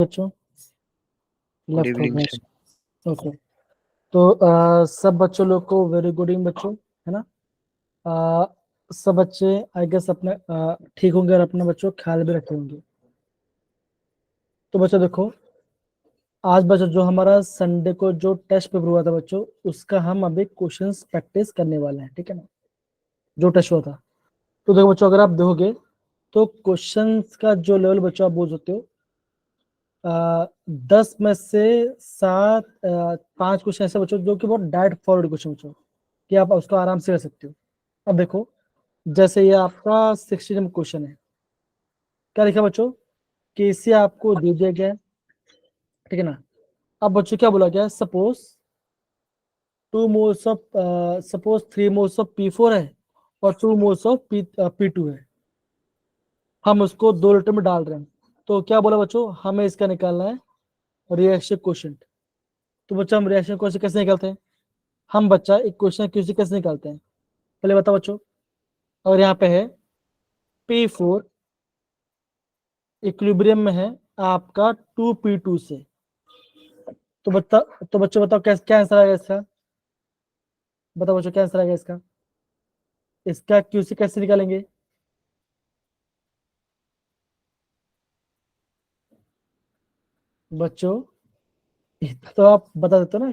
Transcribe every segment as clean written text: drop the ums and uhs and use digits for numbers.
बच्चों good left हो evening गए। सर। ओके, तो सब बच्चों लोग को वेरी गुड इवनिंग बच्चों, है ना। अ, सब बच्चे आई गेस अपने ठीक होंगे और अपने बच्चों का ख्याल भी रखे होंगे। तो बच्चों देखो, आज बच्चों जो हमारा संडे को जो टेस्ट पेपर हुआ था बच्चों, उसका हम अभी क्वेश्चंस प्रैक्टिस करने वाले हैं, ठीक है ना। जो टेस्ट हुआ था, तो देखो बच्चों, अगर आप देखोगे तो क्वेश्चंस का जो लेवल बच्चों आप बोल सकते हो, 10 में से 7 5 क्वेश्चन ऐसे बच्चों जो कि बहुत डायरेक्ट फॉरवर्ड क्वेश्चन बच्चों, कि आप उसको आराम से कर सकते हो। अब देखो, जैसे ये आपका 60 नंबर क्वेश्चन है, क्या लिखा बच्चों कि इसे आपको दे दिया गया है, ठीक है ना। अब बच्चों क्या बोला गया है, सपोज 3 मोल्स ऑफ P4 है और 2 मोल्स ऑफ P2 है। हम उसको 2 लीटर में डाल रहे हैं, तो क्या बोला बच्चों, हमें इसका निकालना है रिएक्शन क्वोशिएंट। तो बच्चा हम रिएक्शन क्वोशिएंट कैसे निकालते हैं, हम बच्चा एक क्वेश्चन क्यूसी कैसे निकालते हैं, पहले बताओ बच्चों। और यहाँ पे है P4 इक्विलिब्रियम में है आपका 2P2 से। तो बच्चों बताओ क्या आंसर आएगा इसका, बताओ बच्चों क्या आंसर आएगा इसका। इसका क्यूसी कैसे निकालेंगे, बच्चों इतना तो आप बता देते हो ना,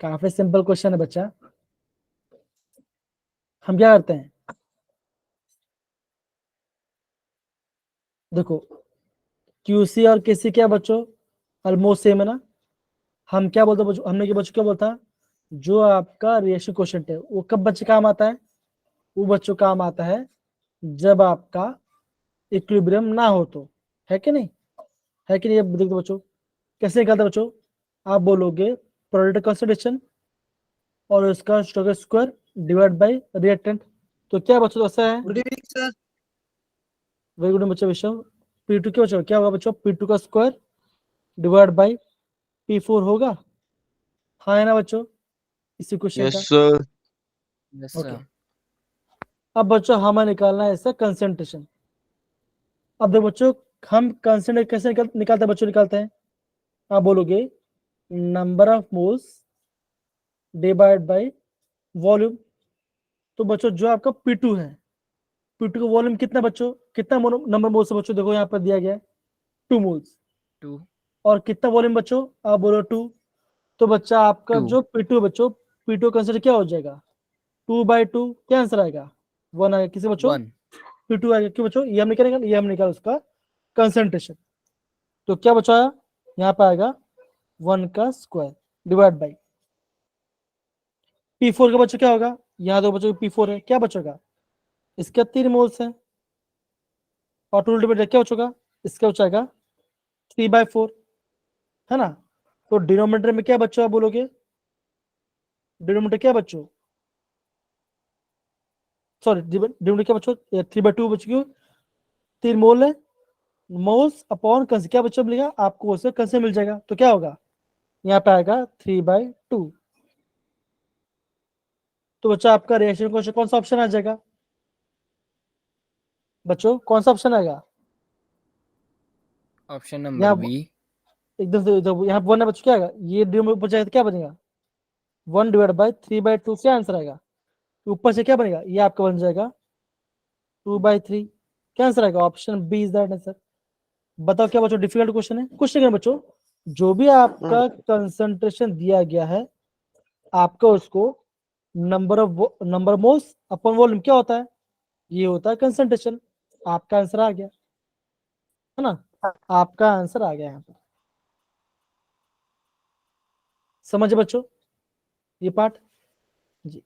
काफी सिंपल क्वेश्चन है बच्चा। हम क्या करते हैं, देखो क्यूसी और केसी क्या बच्चों, ऑलमोस्ट सेम है ना। हम क्या बोलते हैं बच्चों, हमने बच्चों क्या बोलता, जो आपका रिएक्शन क्वोशिएंट है वो कब बच्चे काम आता है, वो बच्चों काम आता है जब आपका इक्विलिब्रियम ना हो तो, है कि नहीं, है कि नहीं। ये देख दो बच्चों कैसे निकालते हैं बच्चों, आप बोलोगे प्रोडक्ट कंसंट्रेशन और उसका Stokes square divide by reactant. तो क्या बच्चों ऐसा है, good evening sir. Very good बच्चों विषय। P2 क्या बच्चों, क्या होगा बच्चों, P2 का स्क्वायर डिवाइड बाय P4 होगा, हाँ है ना बच्चों, इसी क्वेश्चन यस का। सर। Yes okay, sir. अब बच्चों हमें निकालना है इसका कंसंट्रेशन। अब देखो बच्चों, हम कंसंट्रेशन कैसे निकालते हैं बच्चों, निकालते हैं, आप बोलोगे number of moles divide by volume. तो बच्चों जो आपका P2 है, P2 का वॉल्यूम कितना बच्चों, कितना नंबर मोल्स है बच्चों, देखो यहाँ पर दिया गया है 2 मोल्स। 2 और कितना वॉल्यूम बच्चों, आप बोलो 2। तो बच्चा आपका 2 जो P2 बच्चों, P2 कंसिडर क्या हो जाएगा, 2/2, क्या आंसर आएगा, 1 आएगा। किसे बच्चों, 1 P2 आएगा, क्यों बच्चों, ये हम निकालेंगे, ये हम निकाल उसका कंसंट्रेशन। तो क्या बचा, यहाँ पे आएगा 1 का स्क्वायर डिवाइड बाई P4 का बच्चों क्या होगा, यहाँ दो बच्चों P4 है, क्या बचेगा, इसका 3 मोल्स है और 2 डिवाइड क्या बचेगा, इसका बचाएगा 3/4, है ना। तो डिनोमिनेटर में क्या बच्चों, आप बोलोगे डिनोमिनेटर क्या बच्चों, सॉरी डिनोमिनेटर क्या बच्चों, 3/2 बच गई, 3 मोल है, मोल्स अपॉन कंस क्या बच्चों मिलेगा आपको, उससे कंसे मिल जाएगा, तो क्या होगा, यहाँ पे आएगा 3/2। तो बच्चा आपका रिएक्शन क्वेश्चन कौन सा ऑप्शन आ जाएगा, बच्चों कौन सा ऑप्शन आएगा, ऑप्शन नंबर यहाँ बी। एकदम से यहाँ 1 है बच्चों, क्या आएगा, ये डिनोमिनेटर ऊपर जाएगा तो क्या बनेगा, 1/3/2, क्या आंसर आएगा, ऊपर से क्या बनेगा, ये आपका बन जाएगा 2/3, क्या आंसर आएगा, option B is that answer. बताओ क्या बच्चों डिफिकल्ट क्वेश्चन है, कुछ नहीं करना बच्चों, जो भी आपका कंसंट्रेशन दिया गया है आपका उसको नंबर मोल्स अपॉन वॉल्यूम क्या होता है, ये होता है कंसंट्रेशन। आपका आंसर आ गया, है ना, आपका आंसर आ गया यहाँ पर। समझे बच्चों ये पार्ट, जी।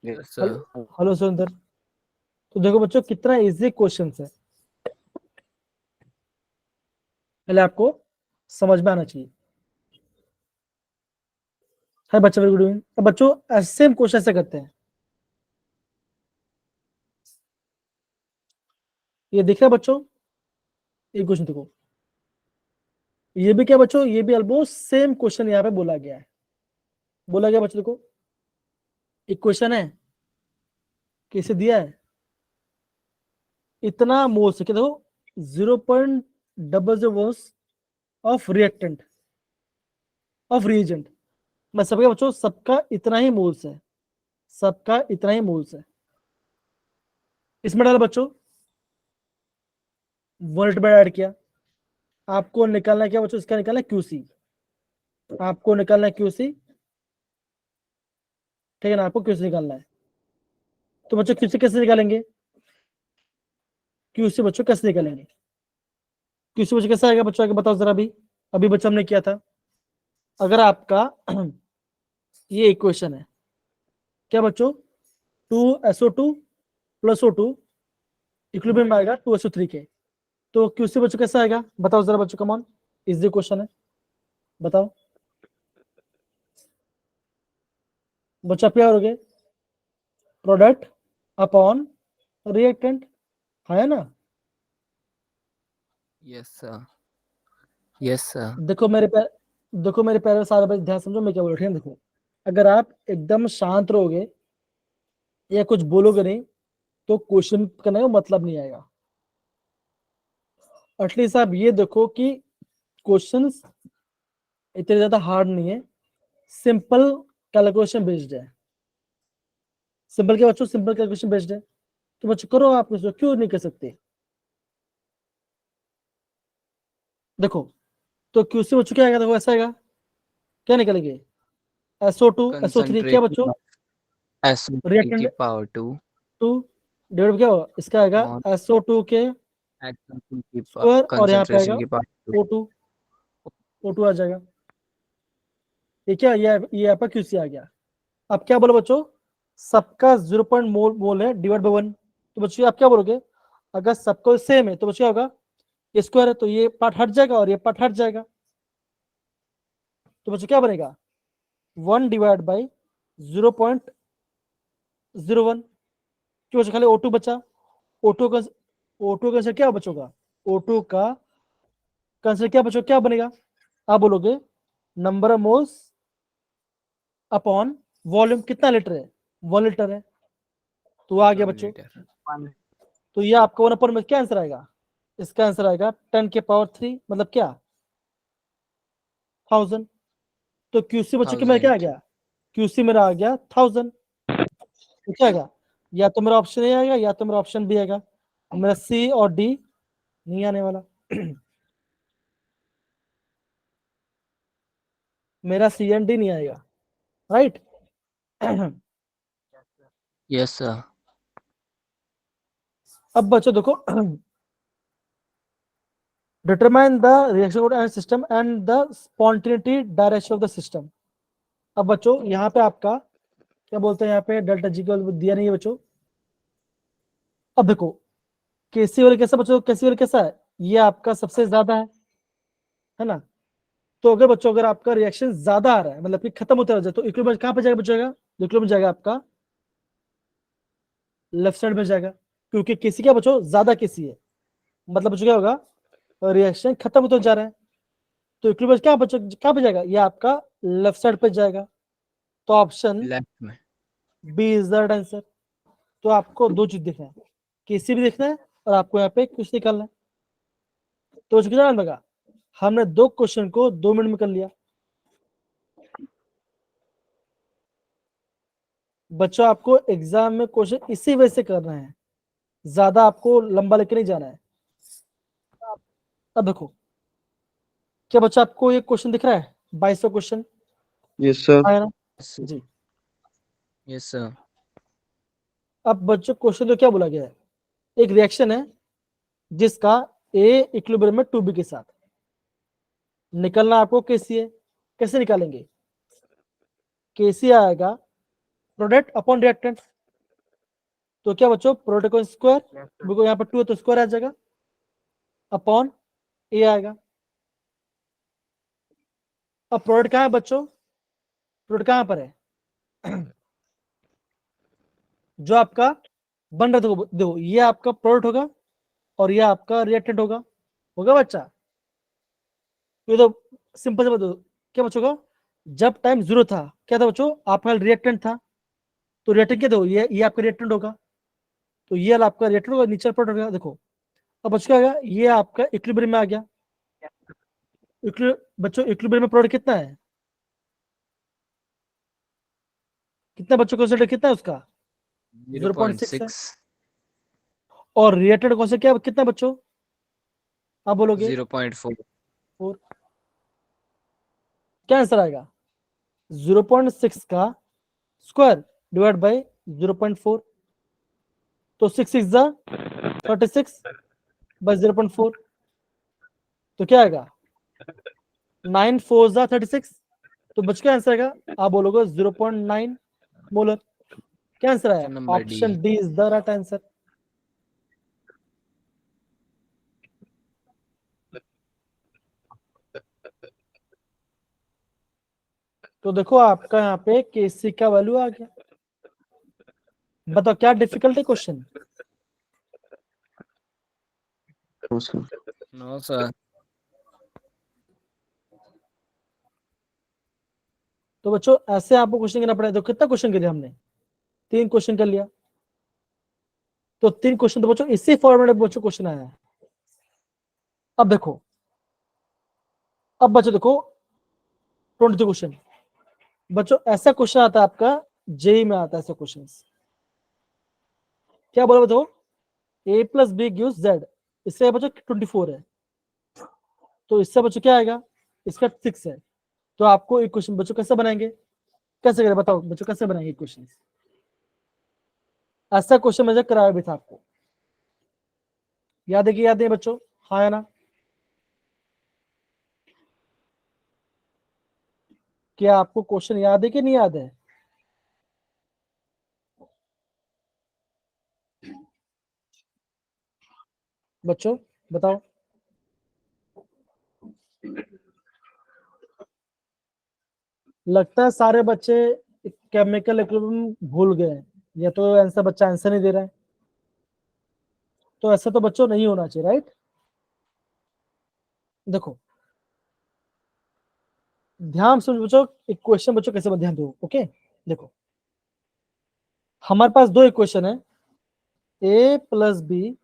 Yes sir. Hello hello Surendra. तो देखो बच्चों कितना इजी क्वेश्चन है, पहले आपको समझ में आना चाहिए, है बच्चों, वेरी गुड इवनिंग। अब बच्चों सेम क्वेश्चन से करते हैं, ये दिख रहा है बच्चों, ये क्वेश्चन देखो, ये भी क्या बच्चों, ये भी ऑलमोस्ट सेम क्वेश्चन यहाँ पे बोला गया है। बोला गया बच्चों देखो, एक क्वेश्चन है, कैसे दिया है, इतना मोल्स, क्या देखो 0.00 ऑफ रिएक्टेंट ऑफ रिएजेंट। मैं सबके बच्चों सबका इतना ही मोल्स है, सबका इतना ही मोल्स है। इसमें डाला बच्चों 1 लीटर में ऐड किया, आपको निकालना है क्या बच्चों, इसका निकालना है क्यूसी, आपको निकालना है क्यूसी, ठीक है ना, आपको क्यूसी निकालना है। तो बच्चों क्यूसी कैसे निकालेंगे, क्यूसी बच्चों कैसे निकालेंगे, क्यूसी बच्चों कैसे आएगा बच्चों, आगे बताओ जरा। अभी अभी बच्चों हमने किया था, अगर आपका ये इक्वेशन है क्या बच्चों, 2SO2 प्लस O2 इक्विलिब्रियम में आएगा 2SO3 के, तो क्यूसी बच्चों कैसा आएगा बताओ जरा बच्चों, कम ऑन, इजी क्वेश्चन है, बताओ बच्चा, क्या हो गए, प्रोडक्ट अपॉन रिएक्टेंट, है ना। Yes, sir. Yes, sir. देखो मेरे प्यारे सारे बच्चे ध्यान समझो मैं क्या बोल रहा हूँ। देखो अगर आप एकदम शांत रहोगे या कुछ बोलोगे नहीं तो क्वेश्चन करने का मतलब नहीं आएगा। एटलीस्ट आप ये देखो कि क्वेश्चंस इतने ज्यादा हार्ड नहीं है, सिंपल कैलकुलेशन बेस्ड है, सिंपल के बच्चों सिंपल कैलकुलेशन बेस्ड है, तो बच्चों करो, आप इसको क्यों नहीं कर सकते। देखो तो क्यूसी बच्चों क्या आएगा, देखो ऐसा आएगा, क्या निकलेंगे, SO2 SO3 क्या बच्चों, Concentration of SO3 रिएक्टेंट की power 2 2 डिवाइड क्या होगा, इसका आएगा on SO2 के atom की स्क्वायर और यहाँ पे आएगा concentration की power 2. O2, O2 आ जाएगा, ये क्या, ये आपका क्यूसी आ गया। अब क्या बोलो बच्चों, सबका 0 मोल है डिवाइड बाय 1, तो बच्चों आप क्या बोलोगे, अगर सबको सेम है तो बच्चों क्या होगा, ये स्क्वायर है तो ये पार्ट हट जाएगा और ये पार्ट हट जाएगा, तो बच्चों क्या बनेगा 1 डिवाइड बाई 0.01, क्यों बच्चों खाली O2 बचा, O2 का आंसर क्या बचोगा, O2 का आंसर क्या बचोगा, क्या बनेगा, आप बोलोगे number of moles upon volume, कितना लीटर है, 1 लीटर है, तो आ गया 1 बच्चों। liter. तो ये आपका 1 अपॉन में क्या आंसर आएगा, इसका आंसर आएगा 10 के पावर 3, मतलब क्या 1000। तो क्यूसी बच्चों के मेरा क्या आ 1000. गया, क्यूसी मेरा आ गया 1000, तो क्या आएगा, या तो मेरा ऑप्शन ए आएगा या तो मेरा ऑप्शन बी आएगा, मेरा सी और डी नहीं आने वाला मेरा सी एंड डी नहीं आएगा, राइट Yes, sir. अब बच्चों देखो determine the reaction and system and the spontaneity direction of the system. अब बच्चों यहाँ पे आपका क्या बोलते हैं, यहाँ पे डेल्टा जी को दिया नहीं है बच्चों। अब देखो केसी वाले कैसा बच्चों, केसी वाले कैसा है, ये आपका सबसे ज्यादा है ना। तो अगर बच्चों अगर आपका रिएक्शन ज्यादा आ रहा है, मतलब कि खत्म होता है, तो इक्विलिब्रियम कहाँ पे जाएगा बच्चों, इक्विलिब्रियम जाएगा आपका लेफ्ट साइड में जाएगा, क्योंकि केसी क्या बच्चों ज्यादा केसी है, मतलब बच्चों क्या होगा, रिएक्शन खत्म होता जा रहा है, तो इक्विलिब्रियम क्या बच्चों कहाँ पे जाएगा, ये आपका लेफ्ट साइड पे जाएगा, तो ऑप्शन Left में. B is the right answer. तो आपको दो चीज देखना है, केसी भी देखना है और आपको यहाँ पे कुछ निकालना है। तो कितना लगा, हमने 2 क्वेश्चन को 2 मिनट में कर लिया। बच्चों आपको एग्जाम में क्वेश्चन इसी वजह से करना है, ज्यादा आपको लंबा लेके नहीं जाना है। अब देखो क्या बच्चा आपको ये क्वेश्चन दिख रहा है, 2200 क्वेश्चन यस सर। आया ना Yes, जी। yes, sir. अब बच्चों क्वेश्चन तो क्या बोला गया है, एक रिएक्शन है जिसका ए इक्विलिब्रियम में 2b के साथ, निकलना आपको केसी है, कैसे निकालेंगे, केसी आएगा प्रोडक्ट अपॉन रिएक्टेंट, तो क्या बच्चों प्रोडक्ट को स्क्वायर, बिकॉज यहाँ पर 2 है तो स्क्वायर आ जाएगा, अपॉन ए आएगा। अब प्रोडक्ट कहाँ है बच्चों, प्रोडक्ट कहाँ पर है जो आपका बन रहा था, देखो ये आपका प्रोडक्ट होगा और ये आपका रिएक्टेंट होगा, होगा बच्चा, ये तो सिंपल से बता, क्या बच्चों का जब टाइम 0 था क्या था बच्चों, आपका रिएक्टेंट था, तो रिएक्टेंट क्या, देखो ये आपका रिएक्टेंट होगा, तो ये आपका रिएक्टेंट होगा, नीचे प्रोडक्ट होगा। देखो अब बच्चों क्या आ गया, ये आपका इक्विलिब्रियम में आ गया, बच्चों इक्विलिब्रियम में प्रोडक्ट कितना है, कितना बच्चों कॉन्सेंट्रेट कितना है उसका 0.6 है। 0.6 और रिएक्टेड कॉन्सेंट्रेट क्या कितना बच्चों आप बोलोगे 0.4 4। क्या आंसर आएगा 0.6 का स्क्वायर डिवाइड बाय 0.4, तो 6 6 जा 36 बाय 0.4, तो क्या आएगा 9 4 जा 36, तो बच क्या आंसर आएगा आप बोलोगे 0.9 मोलर। क्या आंसर आया option number D. Option D is the right answer. तो देखो आपका यहाँ पे केसी का वैल्यू आ गया। बताओ क्या डिफिकल्ट है क्वेश्चन। No sir. तो बच्चों ऐसे आपको क्वेश्चन करना पड़ेगा। तो कितना क्वेश्चन कर लिया हमने 3 क्वेश्चन कर लिया। तो 3 क्वेश्चन तो बच्चों इसी फॉर्मेट में बच्चों क्वेश्चन आया है। अब देखो अब बच्चों देखो 22 क्वेश्चन। बच्चों ऐसा क्वेश्चन आता है आपका जेई में आता है ऐसा क्वेश्चन। क्या बोला बताओ a plus B gives z, इससे बच्चों 24 है, तो इससे बच्चों क्या आएगा इसका 6 है। तो आपको एक क्वेश्चन बच्चों कैसे बनाएंगे, कैसे करें बताओ बच्चों कैसे बनाएंगे क्वेश्चन। ऐसा क्वेश्चन मैंने कराया भी था आपको, याद है बच्चों, हाँ या ना। क्या आपको क्वेश्चन याद है कि नहीं याद है। बच्चों बताओ। लगता है सारे बच्चे केमिकल इक्विलिब्रियम भूल गए हैं, या तो आंसर बच्चा आंसर नहीं दे रहा है। तो ऐसा तो बच्चों नहीं होना चाहिए, राइट। देखो ध्यान से बच्चों एक क्वेश्चन बच्चों कैसे ध्यान दो, ओके। देखो हमारे पास 2 इक्वेशन है, a प्लस बी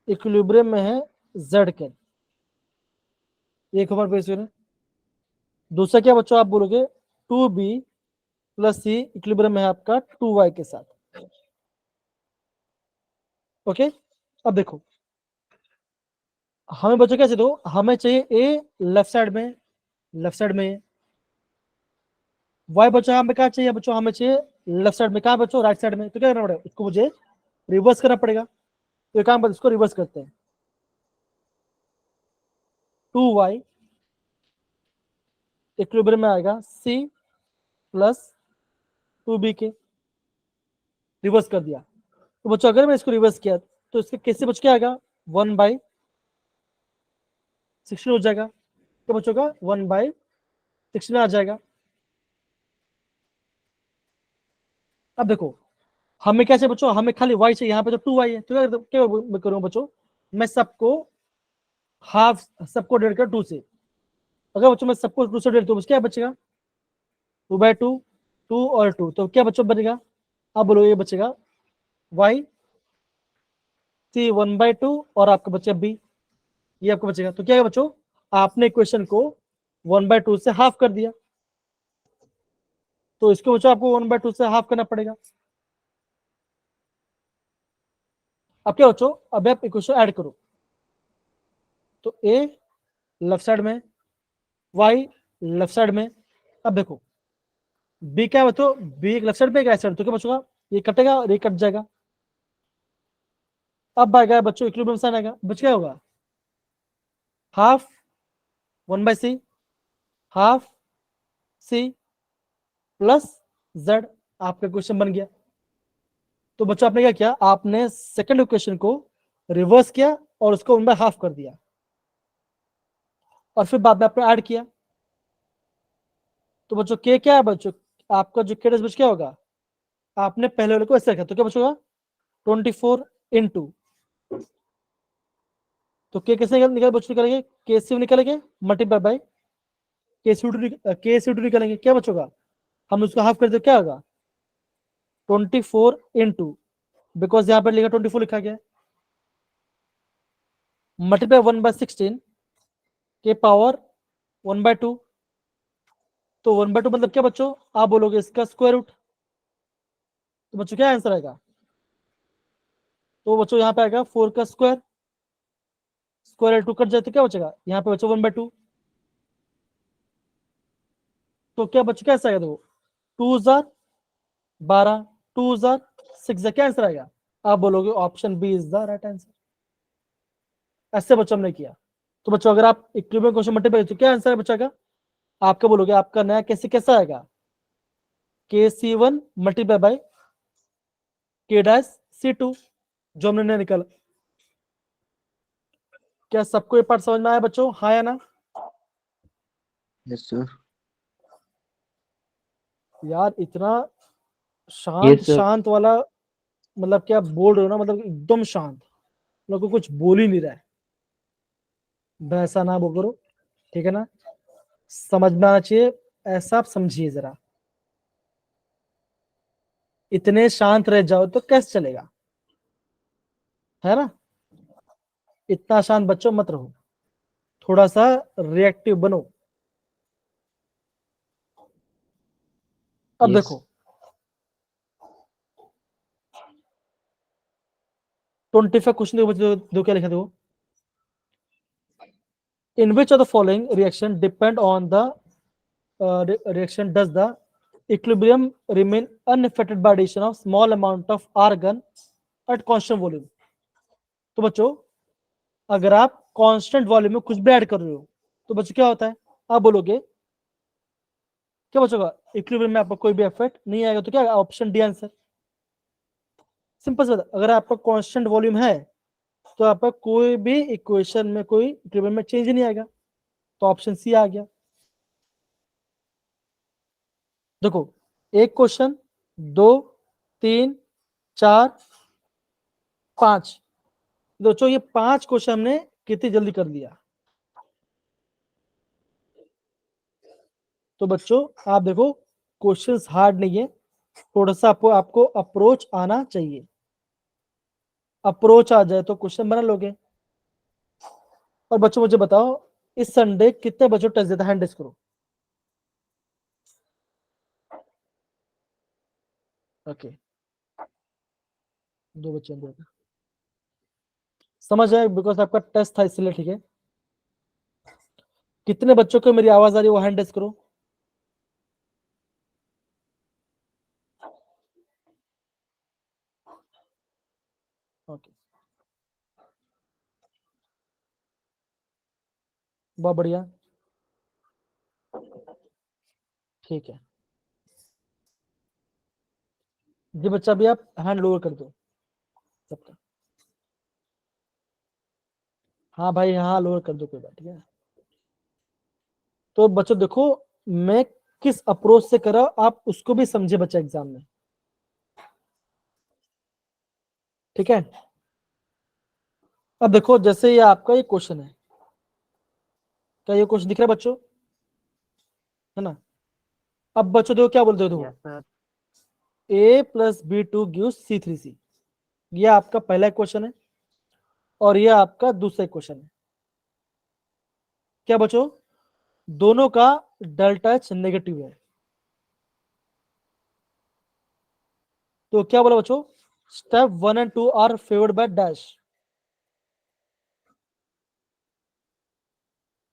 इक्विलिब्रियम में है z के, एक हमारे पास है। दूसरा क्या बच्चों आप बोलोगे 2b प्लस सी इक्विलिब्रियम में है आपका 2y के साथ, ओके। अब देखो हमें बच्चों कैसे दो, हमें चाहिए a लेफ्ट साइड में y बच्चों हमें क्या चाहिए बच्चों, हमें चाहिए लेफ्ट साइड में, कहा बच्चों राइट साइड में। तो क्या करना पड़ेगा उसको मुझे रिवर्स करना पड़ेगा। तो एक काम इसको रिवर्स करते हैं, 2y इक्विलिब्रियम में आएगा c प्लस 2b के, रिवर्स कर दिया। तो बच्चों अगर मैं इसको रिवर्स किया तो इसके कैसे बच क्या आएगा 1/16 हो जाएगा। तो बच्चों का 1/16 आ जाएगा। अब देखो हमें क्या चाहिए बच्चों, हमें खाली y चाहिए, यहाँ पे तो 2y है। तो क्या करूँ बच्चों, मैं सबको हाफ सबको डिवाइड कर 2 से। अगर बच्चों मैं सबको 2 से डिवाइड तो क्या बचेगा 2/2, 2 और 2, तो क्या बच्चों बनेगा अब बोलो ये बचेगा y सी 1/2 और आपका बचेगा b, ये आपको बचेगा। तो क्या है बच्चों आपने इक्वेशन को 1/2 से हाफ कर दिया, तो इसको बच्चों आपको 1/2 से हाफ करना पड़ेगा। अब क्या बच्चों अब आप इक्वेशन ऐड करो, तो a लेफ्ट साइड में y लेफ्ट साइड में। अब देखो b क्या बच्चों b एक लेफ्ट साइड पे एक राइट साइड, तो क्या बचेगा ये कटेगा और ये कट जाएगा। अब आएगा बच्चों इक्विलिब्रियम साइन आएगा, बच क्या होगा half 1/c half c plus z, आपका क्वेश्चन बन गया। तो बच्चों आपने क्या किया, आपने सेकंड इक्वेशन को रिवर्स किया और उसको 1/2 कर दिया, और फिर बाद में आपने ऐड किया। तो बच्चों के क्या है बच्चों, आपका जो के बच क्या होगा, आपने पहले वाले को ऐसे रखा तो क्या बचेगा 24 इंटू, तो के कैसे निकल बच्चों निकलेंगे के सी निकलेंगे मल्टीप्लाई बाय के सी टू निकलेंगे, क्या बचोगा हम उसको हाफ कर दे क्या होगा 24 इंटू, बिकॉज यहाँ पर लिखा 24 लिखा गया, मल्टीप्लाई 1/16 के पावर 1/2। तो 1/2 मतलब क्या बच्चों, आप बोलोगे इसका स्क्वायर रूट। तो बच्चों क्या आंसर आएगा, तो बच्चों यहाँ पे आएगा 4 का स्क्वायर, स्क्वायर 2 कट जाए तो क्या बचेगा, यहाँ पे बच्चों 1/2। तो क्या बच्चों कैसे आएगा, देखो 2 जार 12, 2 जार 6, क्या आंसर आएगा, आप बोलोगे option B is the right answer. ऐसे बच्चों हमने किया। तो बच्चों अगर आप इक्विवेलेंट क्वेश्चन मल्टीप्लाई तो क्या आंसर है बच्चा का, आपका बोलोगे आपका नया कैसे कैसा आएगा, KC1 मल्टीप्लाई बाय K-C2, जो हमने निकाला। क्या सबको ये पार्ट समझ में आया बच्चों, हाँ या ना। Yes, sir. यार इतना शांत Yes, sir. शांत वाला, मतलब क्या बोल रहे हो ना, मतलब एकदम शांत, मतलब कोई कुछ बोल ही नहीं रहा है। वैसा ना बोल करो, ठीक है ना, समझ में आना चाहिए, ऐसा आप समझिए जरा। इतने शांत रह जाओ तो कैसे चलेगा, है ना। इतना शांत बच्चों मत रहो, थोड़ा सा रिएक्टिव बनो। अब Yes. देखो 25 क्वेश्चन देखो बच्चों, दो क्या लिखा देखो, in which of the following reaction depend on the reaction does the equilibrium remain unaffected by addition of small amount of argon at constant volume। तो बच्चों अगर आप कांस्टेंट वॉल्यूम में कुछ भी ऐड कर रहे हो तो बच्चों क्या होता है, आप बोलोगे क्या बचेगा, इक्विलिब्रियम में आपको कोई भी इफेक्ट नहीं आएगा। तो क्या ऑप्शन डी आंसर, सिंपल सा। अगर आपका कांस्टेंट वॉल्यूम है तो आपका कोई भी इक्वेशन में कोई इक्विलिब्रियम में चेंज नहीं आएगा, तो ऑप्शन सी आ गया। देखो एक क्वेश्चन, 2, 3, 4, 5, दोस्तों ये 5 क्वेश्चन हमने कितनी जल्दी कर दिया। तो बच्चों आप देखो क्वेश्चंस हार्ड नहीं है, थोड़ा सा आपको अप्रोच आना चाहिए, अप्रोच आ जाए तो क्वेश्चन बना लोगे। और बच्चों मुझे बताओ इस संडे कितने बच्चों टेस्ट देता है, हैंड रेस करो। ओके 2 बच्चों ने दिया था। समझ आए, बिकॉज आपका टेस्ट था इसलिए, ठीक है। कितने बच्चों को मेरी आवाज आ रही है वो हैंड रेस करो। ओके बहुत बढ़िया, ठीक है जी बच्चा, भी आप हैंड लोअर कर दो सबका। हाँ भाई हाँ लोअर कर दो, कोई बात, ठीक है। तो बच्चों देखो मैं किस अप्रोच से कर रहा हूं, आप उसको भी समझे बच्चा एग्जाम में, ठीक है। अब देखो जैसे ये आपका ये क्वेश्चन है, क्या ये क्वेश्चन दिख रहा है बच्चों, है ना। अब बच्चों देखो क्या बोलते हो, देखो Yes, sir. A+B2 gives C3C, ये आपका पहला क्वेश्चन है और ये आपका दूसरा क्वेश्चन है। क्या बच्चों दोनों का डेल्टा एच नेगेटिव है। तो क्या बोला बच्चों, step 1 and 2 are favoured by dash.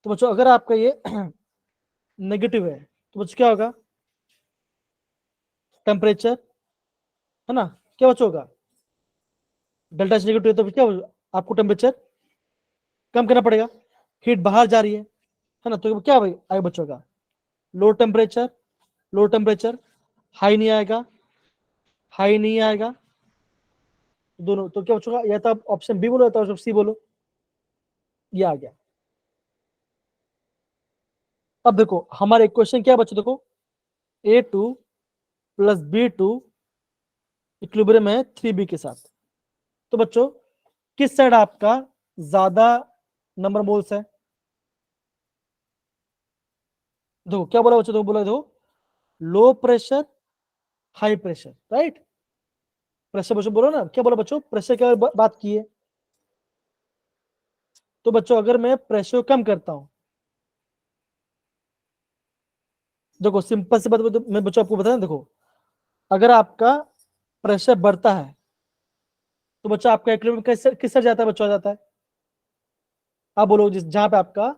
तो बच्चों अगर आपका ये नेगेटिव है तो बच्चों क्या होगा, टेम्परेचर, है ना, क्या बच्चों होगा, डेल्टा एच नेगेटिव है तो क्या होगा, आपको टेम्परेचर कम करना पड़ेगा, हीट बाहर जा रही है ना। तो क्या भाई आएगा बच्चों का, low temperature, low temperature, high नहीं आएगा, हाई नहीं आएगा, दोनों। तो क्या बच्चों का, या तो आप ऑप्शन बी बोलो या तो सी बोलो, ये आ गया। अब देखो हमारे क्वेश्चन क्या बच्चों, देखो A2+B2 इक्विलिब्रियम है 3B के साथ। तो बच्चों किस साइड आपका ज्यादा नंबर मोल्स है, देखो क्या बोला बच्चों, देखो बोला देखो low pressure high pressure, right. Pressure बच्चों बोलो ना, क्या बोला बच्चों, प्रेशर की बात की है। तो बच्चों अगर मैं प्रेशर कम करता हूं देखो सिंपल सी बात मैं बच्चों आपको बता, देखो अगर आपका प्रेशर बढ़ता है तो बच्चों आपका इक्विलिब्रियम किस तरह जाता है बच्चों, आ जाता है, आप बोलो जिस जहां पे आपका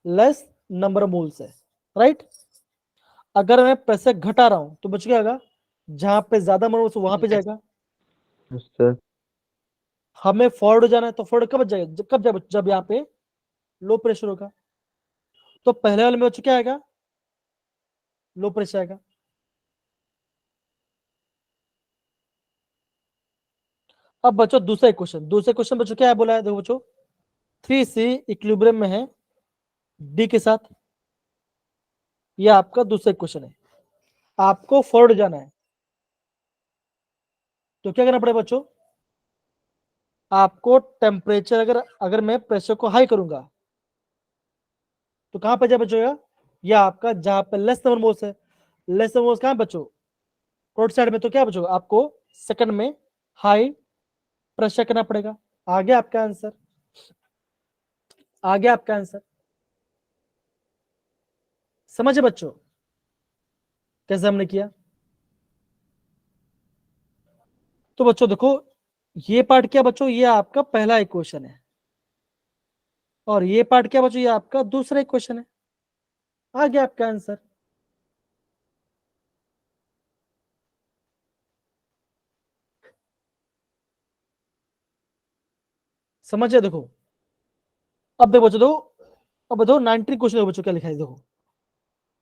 लेस नंबर ऑफ मोल्स है, राइट। अगर मैं प्रेशर घटा रहा हूं तो बच्चों क्या होगा, जहां पे ज्यादा मोल्स वहां पे जाएगा। Yes, sir. हमें फॉरवर्ड जाना है तो फॉरवर्ड कब जाएगा, कब जाएगा, जब यहाँ पे लो प्रेशर होगा। तो पहले वाले में बच्चों क्या आएगा, लो प्रेशर आएगा। अब बच्चों दूसरे क्वेश्चन बच्चों क्या है बोला है, देखो बच्चों 3C इक्विलिब्रियम में है डी के साथ, ये आपका दूसरा क्वेश्चन है, आपको फॉरवर्ड जाना है तो क्या करना पड़ेगा बच्चों, आपको टेम्परेचर अगर मैं प्रेशर को हाई करूंगा तो कहां पे जाए बच्चों, या आपका जहां पे लेस नंबर मोल्स है, लेस नंबर मोल्स कहां बच्चों, रोड साइड में, तो क्या बच्चों आपको सेकंड में हाई प्रेशर करना पड़ेगा। आ गया आपका आंसर, आ गया आपका आंसर, समझे बच्चों कैसे हमने किया। तो बच्चों देखो ये पार्ट क्या बच्चों, ये आपका पहला इक्वेशन है, और ये पार्ट क्या बच्चों, ये आपका दूसरा इक्वेशन है। आ गया आपका आंसर। समझे, देखो अब देखो बच्चों, देखो अब देखो 19 क्वेश्चन देखो बच्चों क्या लिखा है, देखो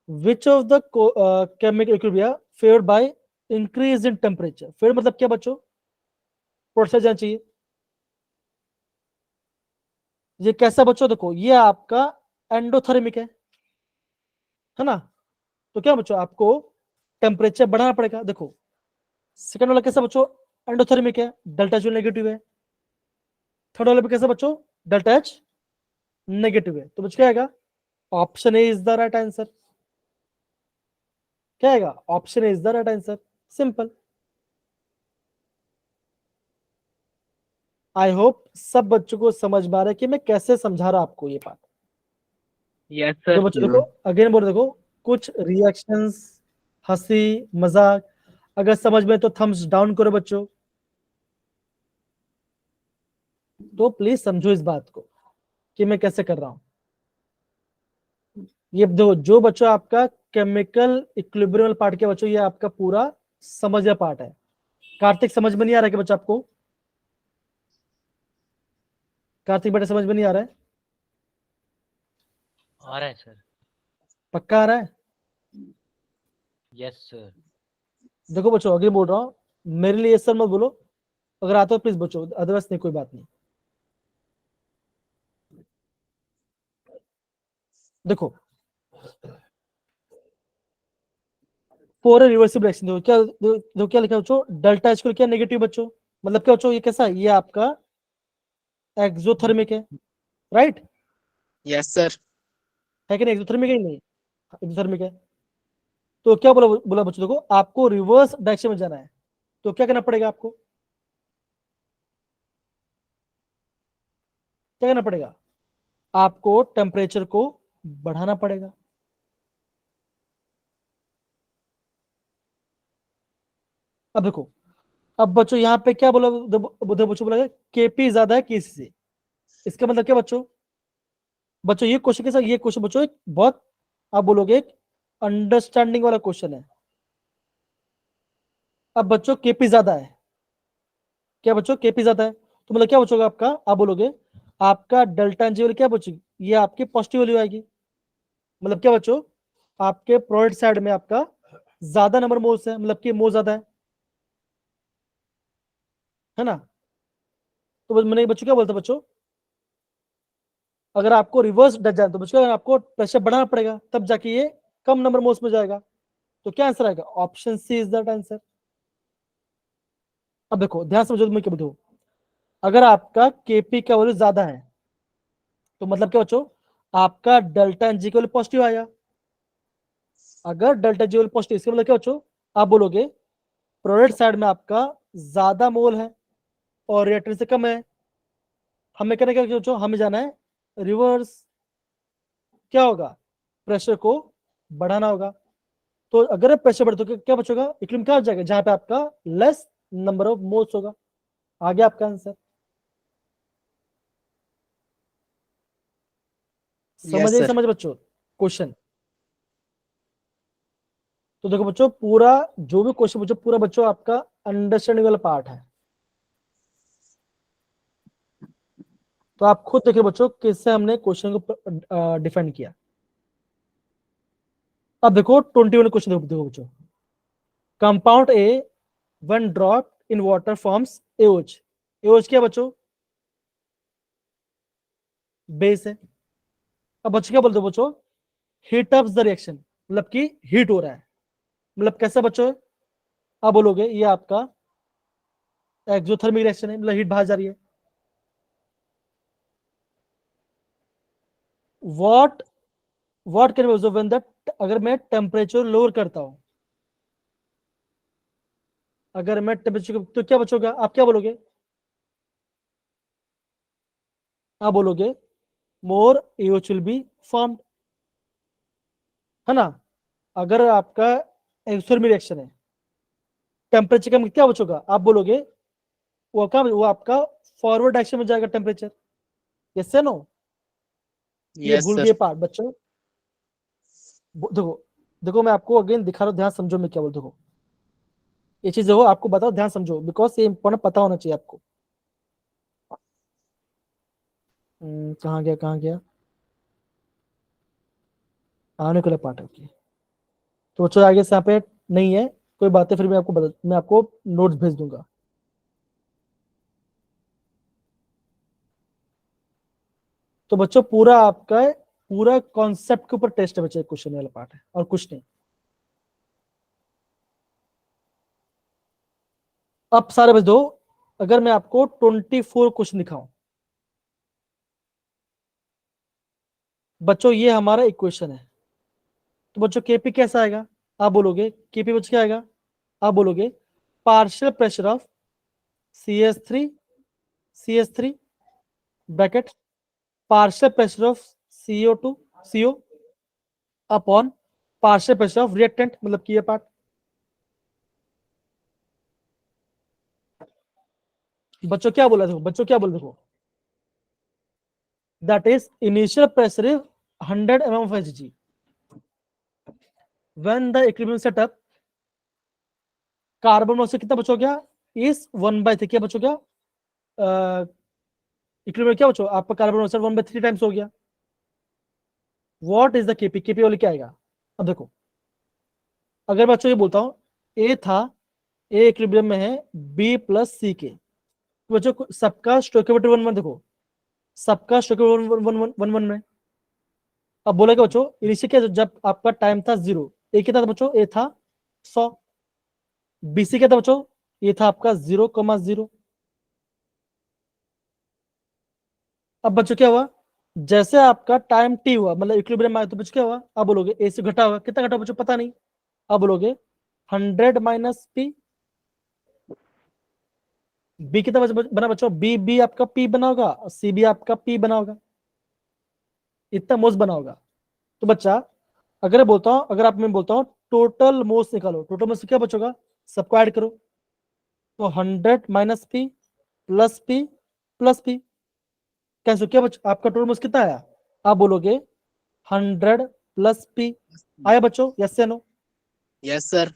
विच of the chemical equilibrium favoured by increase in temperature, favour मतलब क्या बच्चों, प्रोसेस जाना चाहिए। ये कैसा बच्चों, देखो ये आपका एंडोथर्मिक है ना, तो क्या बच्चों आपको टेम्परेचर बढ़ाना पड़ेगा। देखो सेकंड वाला कैसा बच्चों, एंडोथर्मिक है, डेल्टा एच नेगेटिव है। थर्ड वाला भी कैसा बच्चों, डेल्टा एच नेगेटिव है। तो बच्चों क्या आएगा, option A is the right answer. क्या आएगा, option A is the right answer, simple. I hope सब बच्चों को समझ में आ रहा है कि मैं कैसे समझा रहा आपको ये बात। Yes, sir. जो बच्चों देखो अगेन बोल, देखो कुछ रिएक्शंस, हंसी मजाक, अगर समझ में तो थम्स डाउन करो बच्चों, तो प्लीज समझो इस बात को कि मैं कैसे कर रहा हूं। ये दो जो बच्चों आपका केमिकल इक्विलिब्रियम पार्ट के बच्चों, ये आपका पूरा समझ पार्ट है। कार्तिक समझ में नहीं आ रहा है कि बच्चा आपको, कार्तिक बेटा समझ में नहीं आ रहा है, आ रहा है सर। पक्का आ रहा है। Yes sir. देखो बच्चों अगले बोल रहा हूँ, मेरे लिए सर मत बोलो, अगर आता हो प्लीज बच्चों, अदरवाइज नहीं कोई बात नहीं। देखो फोर रिवर्सिबल रिएक्शन, देखो क्या लिखा है बच्चों, डेल्टा एच क्या नेगेटिव बच्चों, मतलब क्या बच्चों, ये कैसा है, ये आपका एक्सोथर्मिक है, राइट यस सर। है कि नहीं, एक्सोथर्मिक है ही नहीं, एक्सोथर्मिक है। तो क्या बोला बोला बच्चों, देखो आपको रिवर्स डायरेक्शन में जाना है तो क्या करना पड़ेगा आपको, क्या करना पड़ेगा, आपको टेम्परेचर को बढ़ाना पड़ेगा। अब देखो, अब बच्चों यहाँ पे क्या बोला, बच्चों बोला केपी ज्यादा है केसी से, इसका मतलब क्या बच्चों, बच्चों ये क्वेश्चन के साथ ये क्वेश्चन बच्चों एक बहुत, आप बोलोगे एक अंडरस्टैंडिंग वाला क्वेश्चन है। अब बच्चों केपी ज्यादा है, क्या बच्चों केपी ज्यादा है, तो मतलब क्या बच्चों आपका, आप बोलोगे आपका डेल्टा एन जी वैल्यू क्या बचेगी, ये आपकी पॉजिटिव वैल्यू आएगी। मतलब क्या बच्चों, आपके प्रोडक्ट साइड में आपका ज्यादा नंबर मोल्स है, मतलब कि मोल ज्यादा है ना। तो मैंने बच्चों क्या बोलता बच्चों, अगर आपको रिवर्स डच जाए तो बच्चों आपको प्रेशर बढ़ाना पड़ेगा, तब जाके ये कम नंबर मोल्स में जाएगा। तो क्या आंसर आएगा, option C is that answer. अब देखो ध्यान समझो, मैं क्या बताऊं, अगर आपका केपी का वैल्यू ज्यादा है तो मतलब क्या बच्चों, आपका डेल्टा एन जी का वैल्यू पॉजिटिव आया। अगर डेल्टा जी वैल्यू पॉजिटिव, इसका मतलब क्या बच्चों, आप बोलोगे प्रोडक्ट साइड में आपका ज्यादा मोल है और रिएक्टेंट से कम है, हमें करना क्या बच्चों, हमें जाना है रिवर्स, क्या होगा, प्रेशर को बढ़ाना होगा। तो अगर प्रेशर बढ़े तो क्या बचेगा, इक्विलिब्रियम क्या हो जाएगा, जहां पे आपका लेस नंबर ऑफ मोल्स होगा। आ गया आपका आंसर। समझ नहीं सर। समझ बच्चों क्वेश्चन? तो देखो बच्चों, पूरा जो भी क्वेश्चन बच्चों, पूरा बच्चों आपका अंडरस्टैंडिंग वाला पार्ट है। तो आप खुद देखिए बच्चों किससे हमने क्वेश्चन को डिफाइन किया। अब देखो 21 क्वेश्चन देखो बच्चों। Compound A one drop in water forms AOH. AOH क्या बच्चों, बेस है। अब बच्चों क्या बोलते हो बच्चों, हीट अप द रिएक्शन, मतलब कि हीट हो रहा है, मतलब कैसा बच्चों, आप बोलोगे ये आपका एक्सोथर्मिक रिएक्शन है, मतलब हीट बाहर जा रही है। What what can be observe when that, अगर मैं टेम्परेचर लोअर करता हूं, अगर मैं टेम्परेचर तो क्या बचोगा, आप क्या बोलोगे, आप बोलोगे मोर एओएच विल बी फॉर्म्ड, है ना। अगर आपका एक्सोथर्मिक रिएक्शन है, टेम्परेचर का क्या बचोगा, आप बोलोगे वो क्या, वो आपका फॉरवर्ड डायरेक्शन में जाएगा टेम्परेचर। यस या नो? ये यस भूल सर। गए पार्ट बच्चों। देखो देखो मैं आपको अगेन दिखा रहा हूँ, ध्यान समझो मैं क्या बोल, देखो ये चीज देखो आपको बताओ, ध्यान समझो, बिकॉज ये इंपॉर्टेंट पता होना चाहिए आपको। कहाँ गया कहाँ गया, आने को पार्ट है। तो बच्चों आगे से यहाँ पे नहीं है कोई बात है, फिर मैं आपको नोट्स भेज दूंगा। तो बच्चों पूरा आपका पूरा कॉन्सेप्ट के ऊपर टेस्ट है बच्चों, क्वेश्चन वाला पार्ट है और कुछ नहीं। अब सारे बच दो, अगर मैं आपको 24 क्वेश्चन दिखाऊं बच्चों, ये हमारा इक्वेशन है। तो बच्चों केपी कैसा आएगा, आप बोलोगे केपी बच्चों क्या आएगा, आप बोलोगे partial pressure of CS3 bracket partial pressure of CO upon partial pressure of reactant, मतलब कि ये पार्ट। बच्चों क्या बोला, देखो बच्चों क्या बोल, देखो that is initial pressure is 100 mm of Hg when the equilibrium setup, carbon monoxide कितना बचो गया, इज 1/3, क्या बचो गया, इक्विलिब्रियम क्या बचो आपका, कार्बन मोनोऑक्साइड 1/3 टाइम्स हो गया। What is the KP, KP वाले क्या आएगा। अब देखो अगर बच्चों ये बोलता हूं ए था, ए इक्विलिब्रियम में है बी प्लस सी के, तो बच्चों सबका स्टोइकियोमेट्री 1 1, देखो सबका स्टोइकियोमेट्री 1 1 में। अब बोलेगा बच्चों इनिशियल क्या, जब आपका टाइम था 0, ए कितना था बच्चों, ए था 100, बीसी क्या था बच्चों, ये था आपका 0,0। अब बच्चों क्या हुआ, जैसे आपका टाइम टी हुआ, मतलब इक्विलिब्रियम आया, तो बच्चों क्या हुआ, अब बोलोगे ए से घटा हुआ, कितना घटा बच्चों पता नहीं, अब बोलोगे 100 माइनस पी, बी कितना बना बच्चों, बी बी आपका पी बना होगा, सी बी आपका पी बना होगा, इतना मोस बना होगा। तो बच्चा अगर बोलता हूं, अगर आप मैं बोलता हूं टोटल मोस निकालो, टोटल मोस क्या बचोगा, सबको ऐड करो, तो 100 minus P plus P plus P, कैसे क्या आपका टोटल मोस कितना आया, आप बोलोगे 100 प्लस पी आया बच्चों, यस या नो? Yes sir.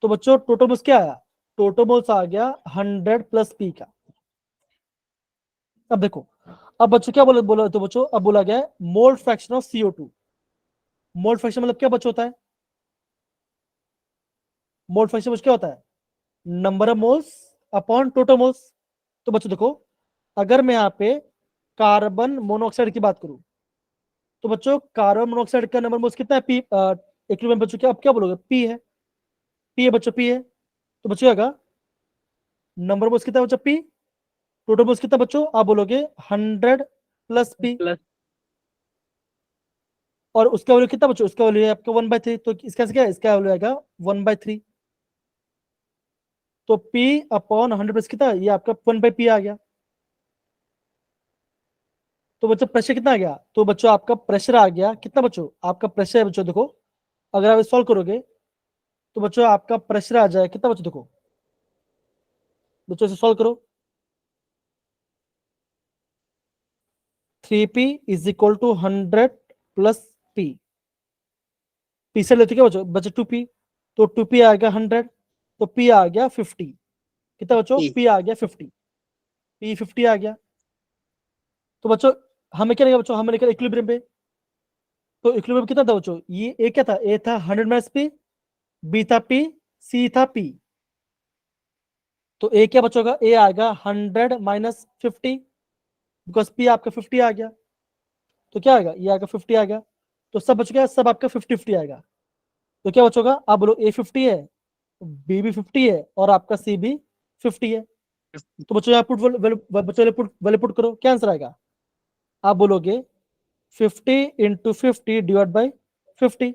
तो बच्चों टोटल मोस क्या आया, टोटल मोस आ गया 100 प्लस पी का। अब देखो, अब बच्चों क्या बोला तो बच्चों अब बोला गया है mole fraction of CO2। Mole fraction मतलब क्या बच्चों होता है, मोल फ्रैक्शन क्या होता है, number of moles upon total moles. तो बच्चों देखो अगर मैं यहाँ पे कार्बन मोनोऑक्साइड की बात करूं, तो बच्चों कार्बन मोनोऑक्साइड का नंबर मोल्स कितना है, पी इक्विलिब्रियम बच्चों क्या, अब क्या बोलोगे, पी है, पी है बच्चों, पी है। तो बच्चों क्या नंबर मोल्स कितना बच्चों, पी, टोटल मोल्स कितना बच्चों, आप बोलोगे 100 प्लस पी, प्लस और उसका वैल्यू कितना बच्चों, उसका वैल्यू है आपका 1/3, तो इसका क्या है, इसका वैल्यू आएगा 1/3। तो P अपॉन 100 प्लस कितना, ये आपका 1/P आ गया। तो बच्चों प्रेशर कितना आ गया, तो बच्चों आपका प्रेशर आ गया कितना बच्चों, आपका प्रेशर है बच्चों देखो अगर आप सॉल्व करोगे तो बच्चों आपका प्रेशर आ जाए कितना बच्चों, देखो बच्चों इसे सॉल्व करो। 3p is equal to 100 plus p, p से लेते क्या बच्चों, बच्चों 2p, तो 2p आ गया 100, तो p आ गया 50, कितना बच्चों, p आ गया 50, p 50 आ गया। तो बच्चों हमें क्या निकला बच्चों, हमें निकला इक्विलिब्रियम पे, तो इक्विलिब्रियम कितना था बच्चों, ये ए क्या था, ए था 100 माइनस p, b था p, c था p, तो ए क्या बच्चों का, ए आएगा 100 माइनस 50, बिकॉज p आपका 50 आ गया, तो क्या आएगा, ये आएगा 50 आ गया, तो सब बच्चों क्या, सब आपका 50-50 आएगा, तो क्या बच्चों का, आप बोलो ए 50 है, बी भी 50 है, और आपका सी भी 50 है, तो बच्चों यहाँ पुट बच्चों पुट करो, क्या आंसर आएगा, आप बोलोगे 50 इंटू 50 डिवाइड बाई 50,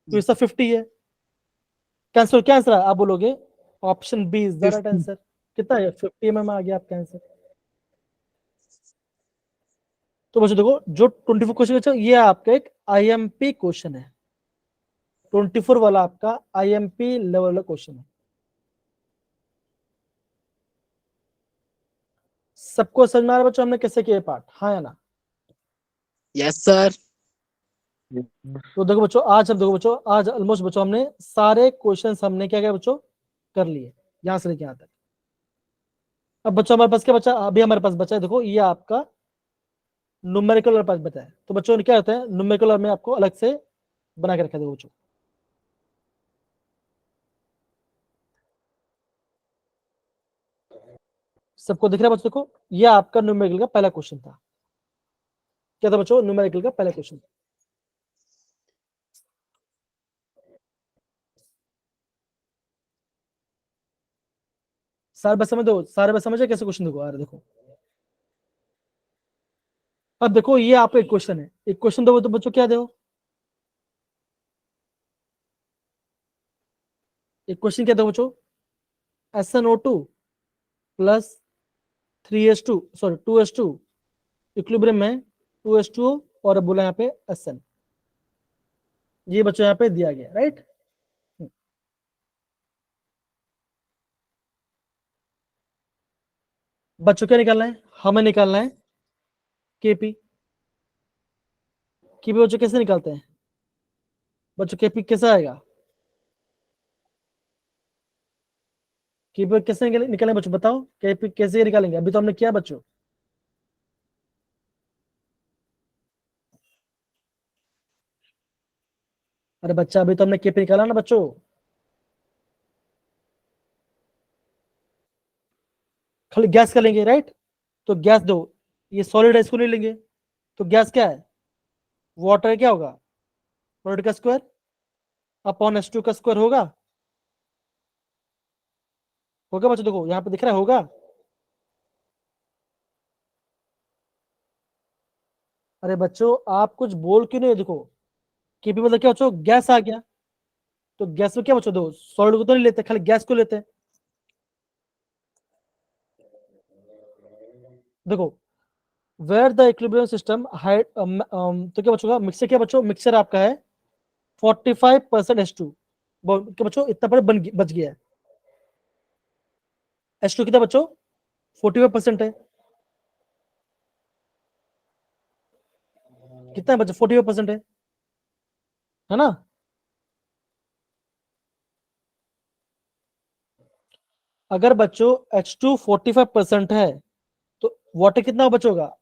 तो इसका 50 है, कैंसर क्या आंसर है, आप बोलोगे option B is the right answer, कितना है 50 mm आ गया आपका आंसर। तो बच्चों देखो जो 24 क्वेश्चन ये आपका एक आईएमपी क्वेश्चन है, 24 वाला आपका आईएमपी लेवल क्वेश्चन है। सबको समझ में आ रहा है बच्चों हमने कैसे किया पार्ट, हाँ या ना? Yes sir. तो देखो बच्चों आज हम देखो बच्चों आज ऑलमोस्ट बच्चों हमने सारे क्वेश्चंस हमने क्या किया बच्चों, कर लिए यहां से लेके यहां तक। अब बच्चों हमारे पास क्या बचा, अभी हमारे पास बचा है, देखो ये आपका न्यूमेरिकल पास बचा है, तो बच्चों क्या होता है न्यूमेरिकल में आपको अलग से बना के रखा है, देखो बच्चों सबको दिख रहा है बच्चों, देखो ये आपका न्यूमेरिकल का पहला क्वेश्चन था, क्या था बच्चों, न्यूमेरिकल का पहला क्वेश्चन। सारे बस समझ दो, सारे बस समझे कैसे क्वेश्चन, देखो आ रहा देखो, अब देखो ये आपका एक क्वेश्चन है, एक क्वेश्चन दो तो बच्चों क्या दो, एक क्वेश्चन क्या दो बच्चों, SnO2 plus 3H2 sorry 2H2 equilibrium में 2H2O और बोला यहाँ पे SN, ये बच्चों यहाँ पे दिया गया राइट। बच्चों क्या निकालना है, हमें निकालना है केपी, केपी बच्चों कैसे निकालते हैं बच्चों, केपी कैसे आएगा, केपी कैसे निकालेंगे बच्चों बताओ, केपी कैसे निकालेंगे, अभी तो हमने किया बच्चों, अरे बच्चा अभी तो हमने केपी निकाला ना बच्चों, खाली गैस कर लेंगे राइट, तो गैस दो, ये सॉलिड है इसको नहीं लेंगे, तो गैस क्या है, वाटर क्या होगा, वाटर का स्क्वायर अपॉन H2 का स्क्वायर होगा, होगा बच्चों, देखो यहाँ पे दिख रहा है होगा, अरे बच्चों आप कुछ बोल क्यों नहीं, देखो केपी मतलब क्या बच्चों, गैस आ गया, तो गैस में क्या बच्चों, दो सॉलिड को तो नहीं लेते, खाली गैस को लेते हैं, देखो where the equilibrium system hide, तो क्या बच्चों का मिक्सचर, क्या बच्चों मिक्सचर आपका है 45% H2, क्या बच्चों इतना पर बच गया है, H2 कितना बच्चों 45% कितना है बच्चों 45% है ना, अगर बच्चों H2 45% है तो वाटर कितना बचोगा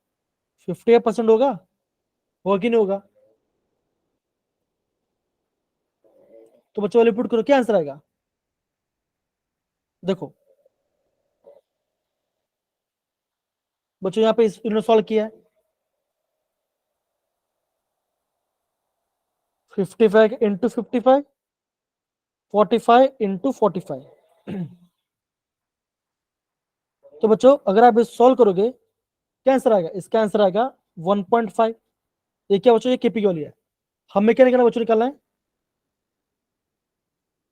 58% होगा कि नहीं होगा, तो बच्चों वाले पुट करो क्या आंसर आएगा, देखो बच्चों यहाँ पे इन्होंने सॉल्व किया है 55 इंटू 55 45 इंटू 45, तो बच्चों अगर आप इस सॉल्व करोगे क्या आंसर आएगा, इसका आंसर आएगा 1.5, ये क्या बच्चों ये केपी की वैल्यू है, हमें क्या निकालना बच्चों, निकालना है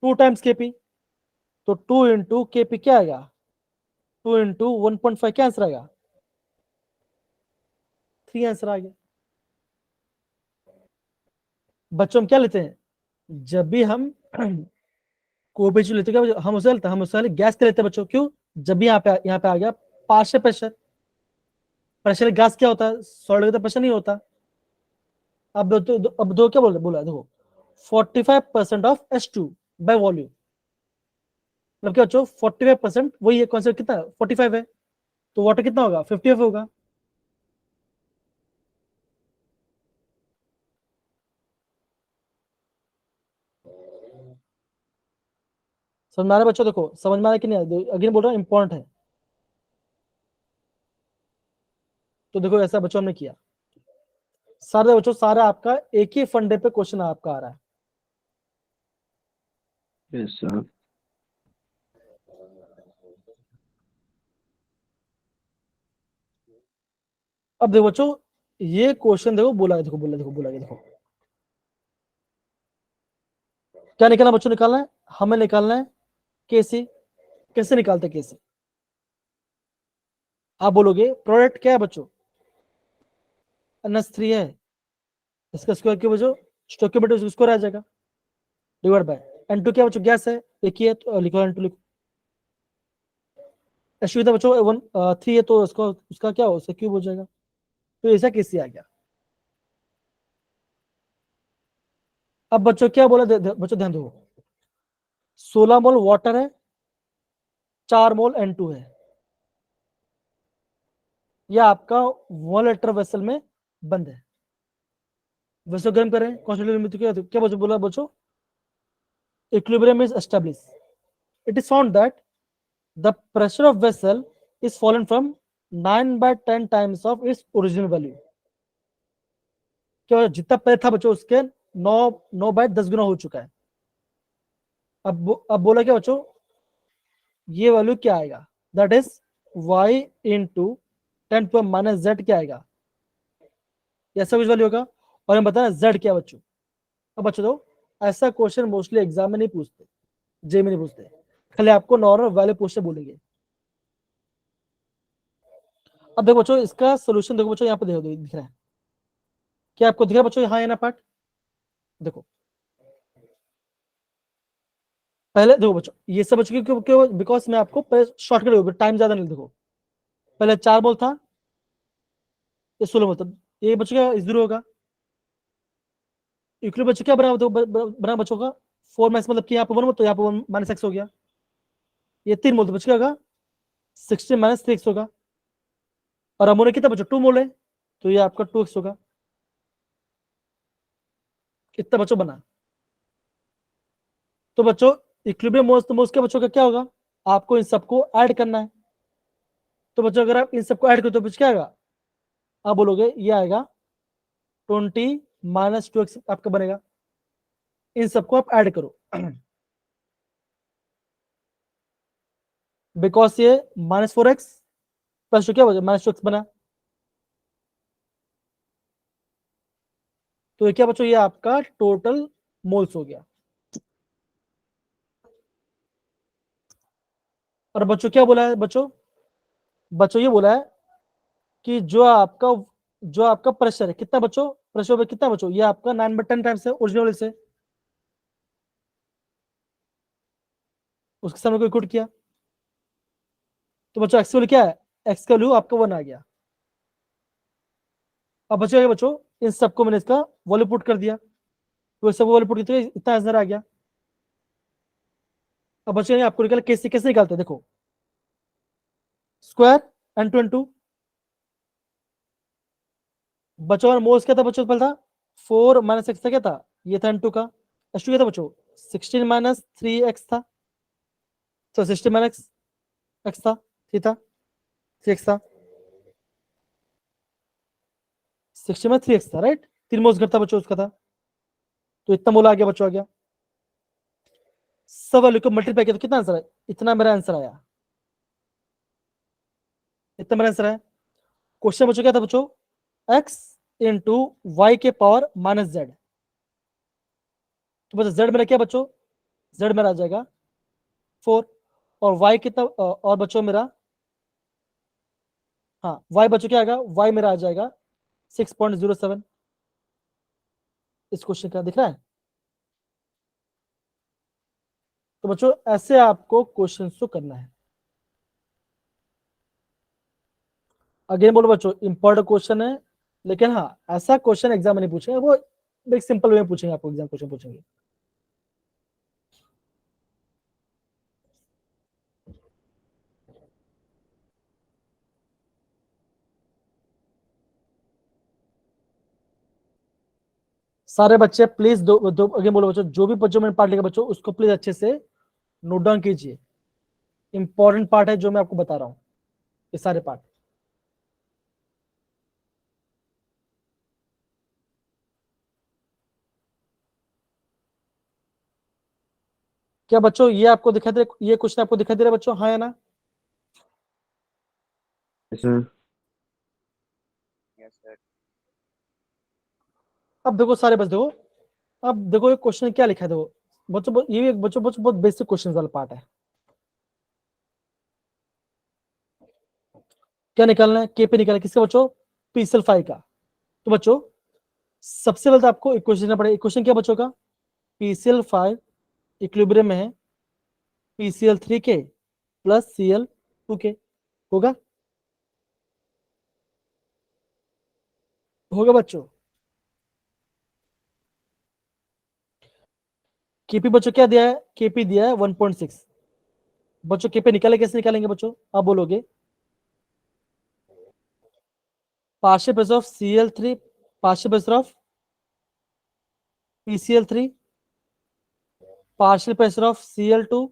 2 टाइम्स केपी, तो 2 इंटू केपी क्या आएगा, 2 इंटू 1.5 क्या आंसर आएगा 3 आंसर आ गया। बच्चों हम क्या लेते हैं जब भी हम कोई भी चीज लेते हैं क्या, हम उसे गैस के लेते हैं बच्चों। क्यों? जब भी यहाँ पे आ गया पार्शियल प्रेशर। प्रेशर गैस क्या होता है? सॉलिड का प्रेशर नहीं होता। अब दो क्या बोला देखो, 45% ऑफ H2 बाय वॉल्यूम। मतलब क्या बच्चों, 45% वही है, कॉन्सेप्ट कितना 45 है, तो वाटर कितना होगा 55 होगा। समझ में आ रहा है बच्चों? देखो समझ में आ रहा है कि नहीं? अगेन बोल रहा हूँ, इंपॉर्टेंट है। तो देखो ऐसा बच्चों हमने किया सारे बच्चों, सारा आपका एक ही फंडे पे क्वेश्चन आपका आ रहा है। Yes sir. अब देखो बच्चों, ये क्वेश्चन देखो बोला है, बोला है, देखो क्या निकालना बच्चों, निकालना है हमें, निकालना है केसी। कैसे निकालते केसी? आप बोलोगे प्रोडक्ट क्या है बच्चों, NH3 है, इसका स्क्वायर क्यों बच्चों, स्टोइकियोमेट्रिक स्क्वायर आ जाएगा, डिवाइड बाय N2 क्या बच्चों, गैस है, एक ही है तो लिखो N2 लिखो। H2 था बच्चों 3 है तो उसका क्या हो, उसका क्यूब हो जाएगा। तो ऐसा केसी आ गया। अब बच्चों क्या बोला, बच्चों ध्यान दो, 16 मोल वाटर है, 4 मोल N2 है, यह आपका 1 लीटर वेसल में बंद है। वेसल गर्म करें, कॉन्स्टेंट में तो क्या बच्चों बोला बच्चों, equilibrium is establish. It is found that the pressure of vessel is fallen from 9/10 times of its original value। क्या जितना पहले था बच्चों उसके 9/10 गुना हो चुका है। अब बोला क्या बच्चों, ये वैल्यू क्या आएगा, that is y into 10⁻z क्या आएगा, ऐसा कुछ वैल्यू होगा। और हम बताना z क्या बच्चों। अब बच्चों दो, ऐसा क्वेश्चन मोस्टली एग्जाम में नहीं पूछते, जे में नहीं पूछते, खाली आपको नॉर्मल वैल्यू पूछते बोलेंगे। अब देखो बच्चों, इसका सोल्यूशन देखो बच्चों, यहाँ पे देखो दिख रहा है क्या आपको, दिख रहा है बच्चों यहाँ, ना पार्ट देखो। पहले देखो बच्चों, ये सब बच्चों क्यों क्यों, बिकॉज मैं आपको शॉर्टकट, टाइम ज्यादा नहीं। देखो पहले 4 मोल था, ये 16 मोल था, ये बच्चों का जीरो होगा। इक्वल बच्चों क्या बना, बना बच्चों का 4 मैक्स, मतलब कि यहाँ पे 1 तो यहाँ पे 1 -x हो गया। ये 3 मोल तो बच्चों क्या होगा, 16 - 3x होगा। और अमोनिया कितना बच्चों 2 मोल है, तो ये आपका 2x होगा। कितना बच्चों बना। तो बच्चों इक्विलिब्रियम मोल्स के बच्चों का क्या होगा, आपको इन सबको ऐड करना है। तो बच्चों अगर आप इन सबको ऐड करो तो बच्चों क्या आएगा, आप बोलोगे ये आएगा 20 - 2x आपका बनेगा। इन सबको आप ऐड करो, बिकॉज ये -4x प्लस क्या बचा, -2x बना। तो ये क्या बच्चों, ये आपका टोटल मोल्स हो गया। और बच्चों क्या बोला है बच्चों, बच्चों ये बोला है कि जो आपका प्रेशर है कितना बच्चों, प्रेशर पे कितना बच्चों, ये आपका 9/10 टाइम्स है ओरिजिनल से, उसके सामने को इक्वल किया। तो बच्चों एक्स वैल्यू क्या है, एक्स का वैल्यू आपका 1 आ गया। अब बच्चों ये बच्चों, इन सबको मैंने इसका वैल्यू पुट कर दिया, तो सब वैल्यू पुट किया, इतना आंसर आ गया। अब बच्चों आपको निकल कैसे कैसे निकालते हैं, देखो स्क्वायर N2 बच्चों, और मोल्स क्या था बच्चों, पहले था 4 - x था, क्या था, ये था N2 का। H2 क्या था बच्चों, 16 - 3x था, तो 16 - x था, 3 था, 3x था, 16 - 3x था, राइट। 3 मोल्स घटता बच्चों उसका था, तो इतना मोल आ गया बच्चों, आ गया। सब वैल्यू को मल्टीप्लाई किया तो कितना आंसर है, इतना मेरा आंसर आया, इतना मेरा आंसर है। क्वेश्चन बच्चों क्या था बच्चों, x इंटू वाई के पावर -z। तो बच्चों z मेरा क्या बच्चों, z मेरा आ जाएगा 4, और y कितना, और बच्चों मेरा, हाँ y बच्चों क्या आएगा, y मेरा आ जाएगा 6.07। इस क्वेश्चन का दिख रहा है, तो बच्चों ऐसे आपको क्वेश्चन को करना है। अगेन बोलो बच्चों, इंपॉर्टेंट क्वेश्चन है, लेकिन हाँ ऐसा क्वेश्चन एग्जाम में नहीं पूछेंगे, वो एक सिंपल वे में पूछेंगे, आपको एग्जाम क्वेश्चन पूछेंगे। सारे बच्चे प्लीज दो अगेन बोलो बच्चों, जो भी बच्चों मैंने पार्ट लिखा बच्चों उसको प्लीज अच्छे से नोट डाउन कीजिए। इंपॉर्टेंट पार्ट है जो मैं आपको बता रहा हूँ, ये सारे पार्ट। क्या बच्चों ये आपको दिखाई दे, ये क्वेश्चन आपको दिखाई दे रहा है बच्चों, हाँ या ना? Yes, sir. Yes, sir. अब देखो सारे बच्चे देखो, अब देखो ये क्वेश्चन क्या लिखा है, देखो बच्चों ये भी बच्चों बच्चों बहुत बेसिक क्वेश्चन वाला पार्ट है। क्या निकालना है, के पे निकालना है, किसका बच्चों? पीसीएल 5 का। तो बच्चों सबसे पहले तो आपको इक्वेशन देना पड़ेगा। इक्वेशन क्या बच्चों का? पीसीएल 5 इक्विलिब्रियम में है पीसीएल 3 के प्लस सीएल 2 के। होगा होगा बच्चों? केपी बच्चों क्या दिया है? केपी दिया है 1.6। बच्चों केपी निकाले, कैसे निकालेंगे बच्चों? आप बोलोगे partial pressure of CL 3 partial pressure of PCL 3 partial pressure of CL 2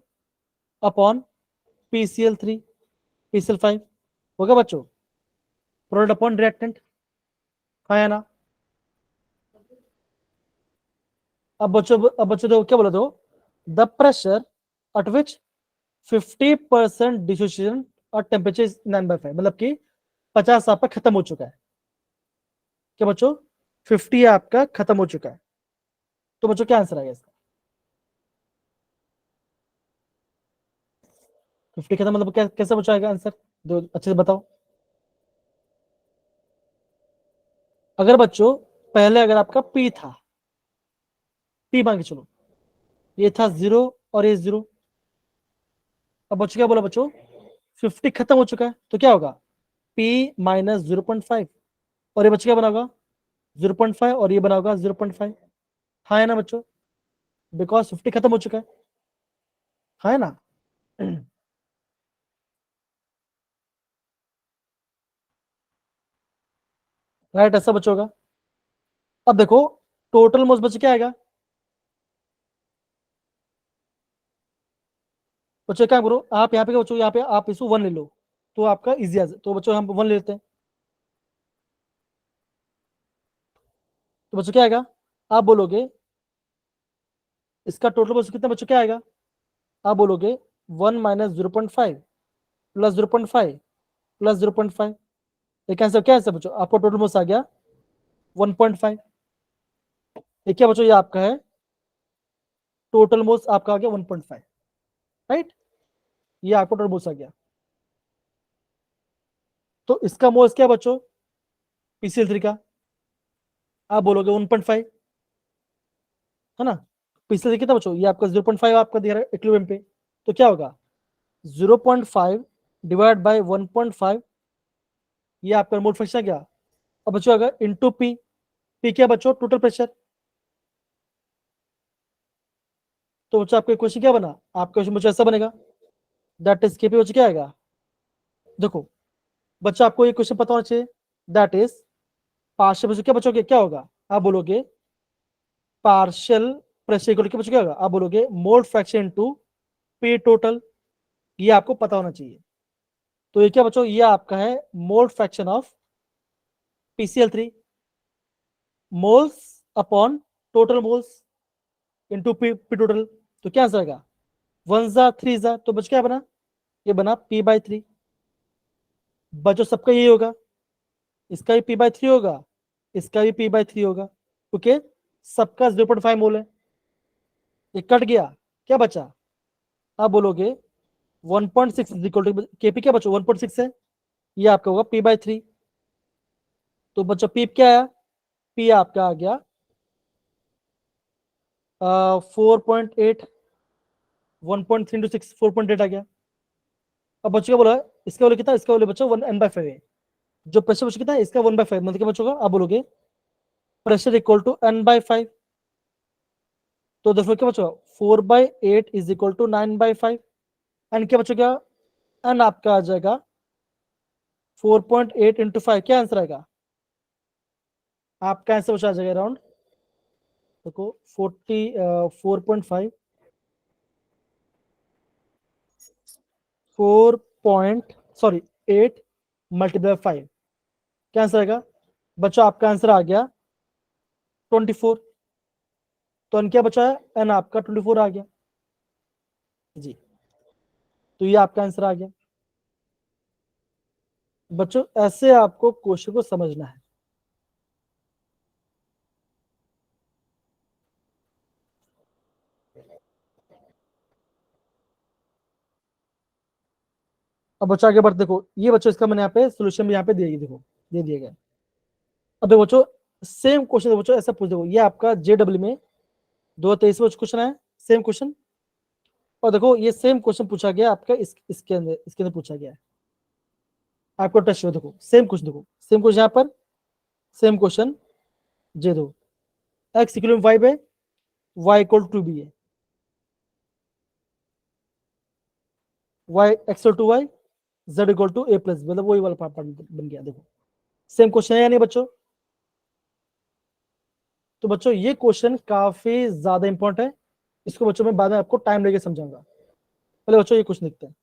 upon PCL 3 PCL 5। होगा बच्चों? प्रोडक्ट अपॉन रिएक्टेंट, हाँ या ना? अब बच्चों देखो क्या बोला, दो the pressure at which 50% dissociation और टेम्परेचर 9/5, मतलब कि 50 आपका खत्म हो चुका है। क्या बच्चों? 50 आपका खत्म हो चुका है। तो बच्चों क्या आंसर आएगा इसका? 50 खत्म मतलब क्या, कैसे बच्चों आएगा आंसर? दो अच्छे से बताओ। अगर बच्चों पहले अगर आपका पी था, पी मान के चलो ये था 0 और ये 0। अब बच्चों क्या बोला बच्चों? 50 खत्म हो चुका है, तो क्या होगा? P माइनस 0.5, और ये बच्चों क्या बना होगा? 0.5, और ये बना होगा 0.5। हाँ है ना बच्चों? बिकॉज 50 खत्म हो चुका है, हाँ है ना? राइट, ऐसा बच्चों होगा। अब देखो टोटल मोल्स बच्चे क्या आएगा? बच्चों क्या करो, आप यहाँ पे क्या बच्चों, यहाँ पे आप इसको 1 ले लो तो आपका इजी आ, तो बच्चों हम 1 ले लेते हैं। तो बच्चों क्या आएगा? आप बोलोगे इसका टोटल बच्चों कितना, बच्चों क्या आएगा? आप बोलोगे 1 माइनस 0.5 प्लस 0.5 प्लस 0.5। ये कैंसिल, क्या है बच्चों? आपको टोटल मोल्स आ गया 1.5। ये क्या बच्चों? ये आपका है टोटल मोल्स, आपका आ गया 1.5, राइट? ये आपको टोटल मोल्स आ गया। तो इसका मोल्स क्या बच्चों? पीसीएल 3 का आप बोलोगे 1.5, है ना? पीसीएल कितना बच्चों? ये आपका 0.5 आपका दिख रहा है इक्विलिब्रियम पे, तो क्या होगा? 0.5 डिवाइड बाय 1.5, ये आपका मोल फ्रैक्शन आ गया। अब बच्चों अगर इनटू पी, पी क्या बच्चों? Total pressure. तो बच्चों आपका क्वेश्चन क्या बना? आपका क्वेश्चन बच्चों ऐसा बनेगा, दैट इज केपी बच्चों क्या आएगा? देखो बच्चों आपको ये क्वेश्चन पता होना चाहिए, दैट इज पार्शियल बच्चों क्या, बच्चों क्या होगा? आप बोलोगे पार्शियल प्रेशर इक्वल क्या बच्चों क्या होगा? आप बोलोगे mole fraction into P total, ये आपको पता होना चाहिए। तो ये क्या बच्चों? ये आपका है mole fraction of PCL 3 moles upon total moles into P total. तो क्या आंसर आएगा? 1 जा 3 जा, तो बच क्या बना? ये बना P/3। बच्चों सबका यही होगा, इसका भी P/3 होगा, इसका भी P/3 होगा, ओके? सबका 0.5 मोल है। ये कट गया, क्या बचा? आप बोलोगे 1.6 इज इक्वल टू केपी, क्या बच्चों? 1.6 है, ये आपका होगा P/3। तो बच्चों पी क्या आया? पी आपका आ गया 4.8 1.3 इंटू 6 4.8 आ गया। अब बच्चों क्या बोला, इसका वैल्यू कितना, इसका वैल्यू बच्चों 1n/5 है। जो प्रेशर बच्चों कितना है, इसका 1/5 मतलब क्या बच्चों का, आप बोलोगे प्रेशर इक्वल टू n/5। तो देखो क्या बच्चों 4/8 इज इक्वल टू 9/5। एंड क्या बच्चों क्या, एन आपका आ जाएगा 4.8 इंटू 5। क्या आंसर आएगा आपका, आंसर बच्चों आ जाएगा अराउंड, देखो 4.5 8 मल्टीप्लाई 5। क्या आंसर आएगा बच्चों, आपका आंसर आ गया 24। तो एन क्या बचा है, एन आपका 24 आ गया जी। तो ये आपका आंसर आ गया बच्चों। ऐसे आपको क्वेश्चन को समझना है। अब बच्चों आगे बढ़ते, देखो ये बच्चों इसका मैंने यहाँ पे सोल्यूशन भी यहाँ पे दे, देखो दे दिया गया। अब देखो बच्चों सेम क्वेश्चन बच्चों ऐसा पूछ, देखो ये आपका JEE में 2023 में क्वेश्चन है, सेम क्वेश्चन। और देखो ये सेम क्वेश्चन पूछा गया आपका इसके अंदर पूछा गया है आपको टेस्ट। देखो सेम क्वेश्चन, देखो सेम क्वेश्चन यहाँ पर, सेम क्वेश्चन जे दो x इक्वल 5 है, y इक्वल टू b है, y x to y z equal to a plus, मतलब वही वाला पार्ट बन गया। देखो सेम क्वेश्चन है या नहीं बच्चों। तो बच्चों ये क्वेश्चन काफी ज्यादा इंपॉर्टेंट है, इसको बच्चों मैं बाद में आपको टाइम लेके समझाऊंगा। पहले बच्चों ये क्वेश्चन देखते हैं।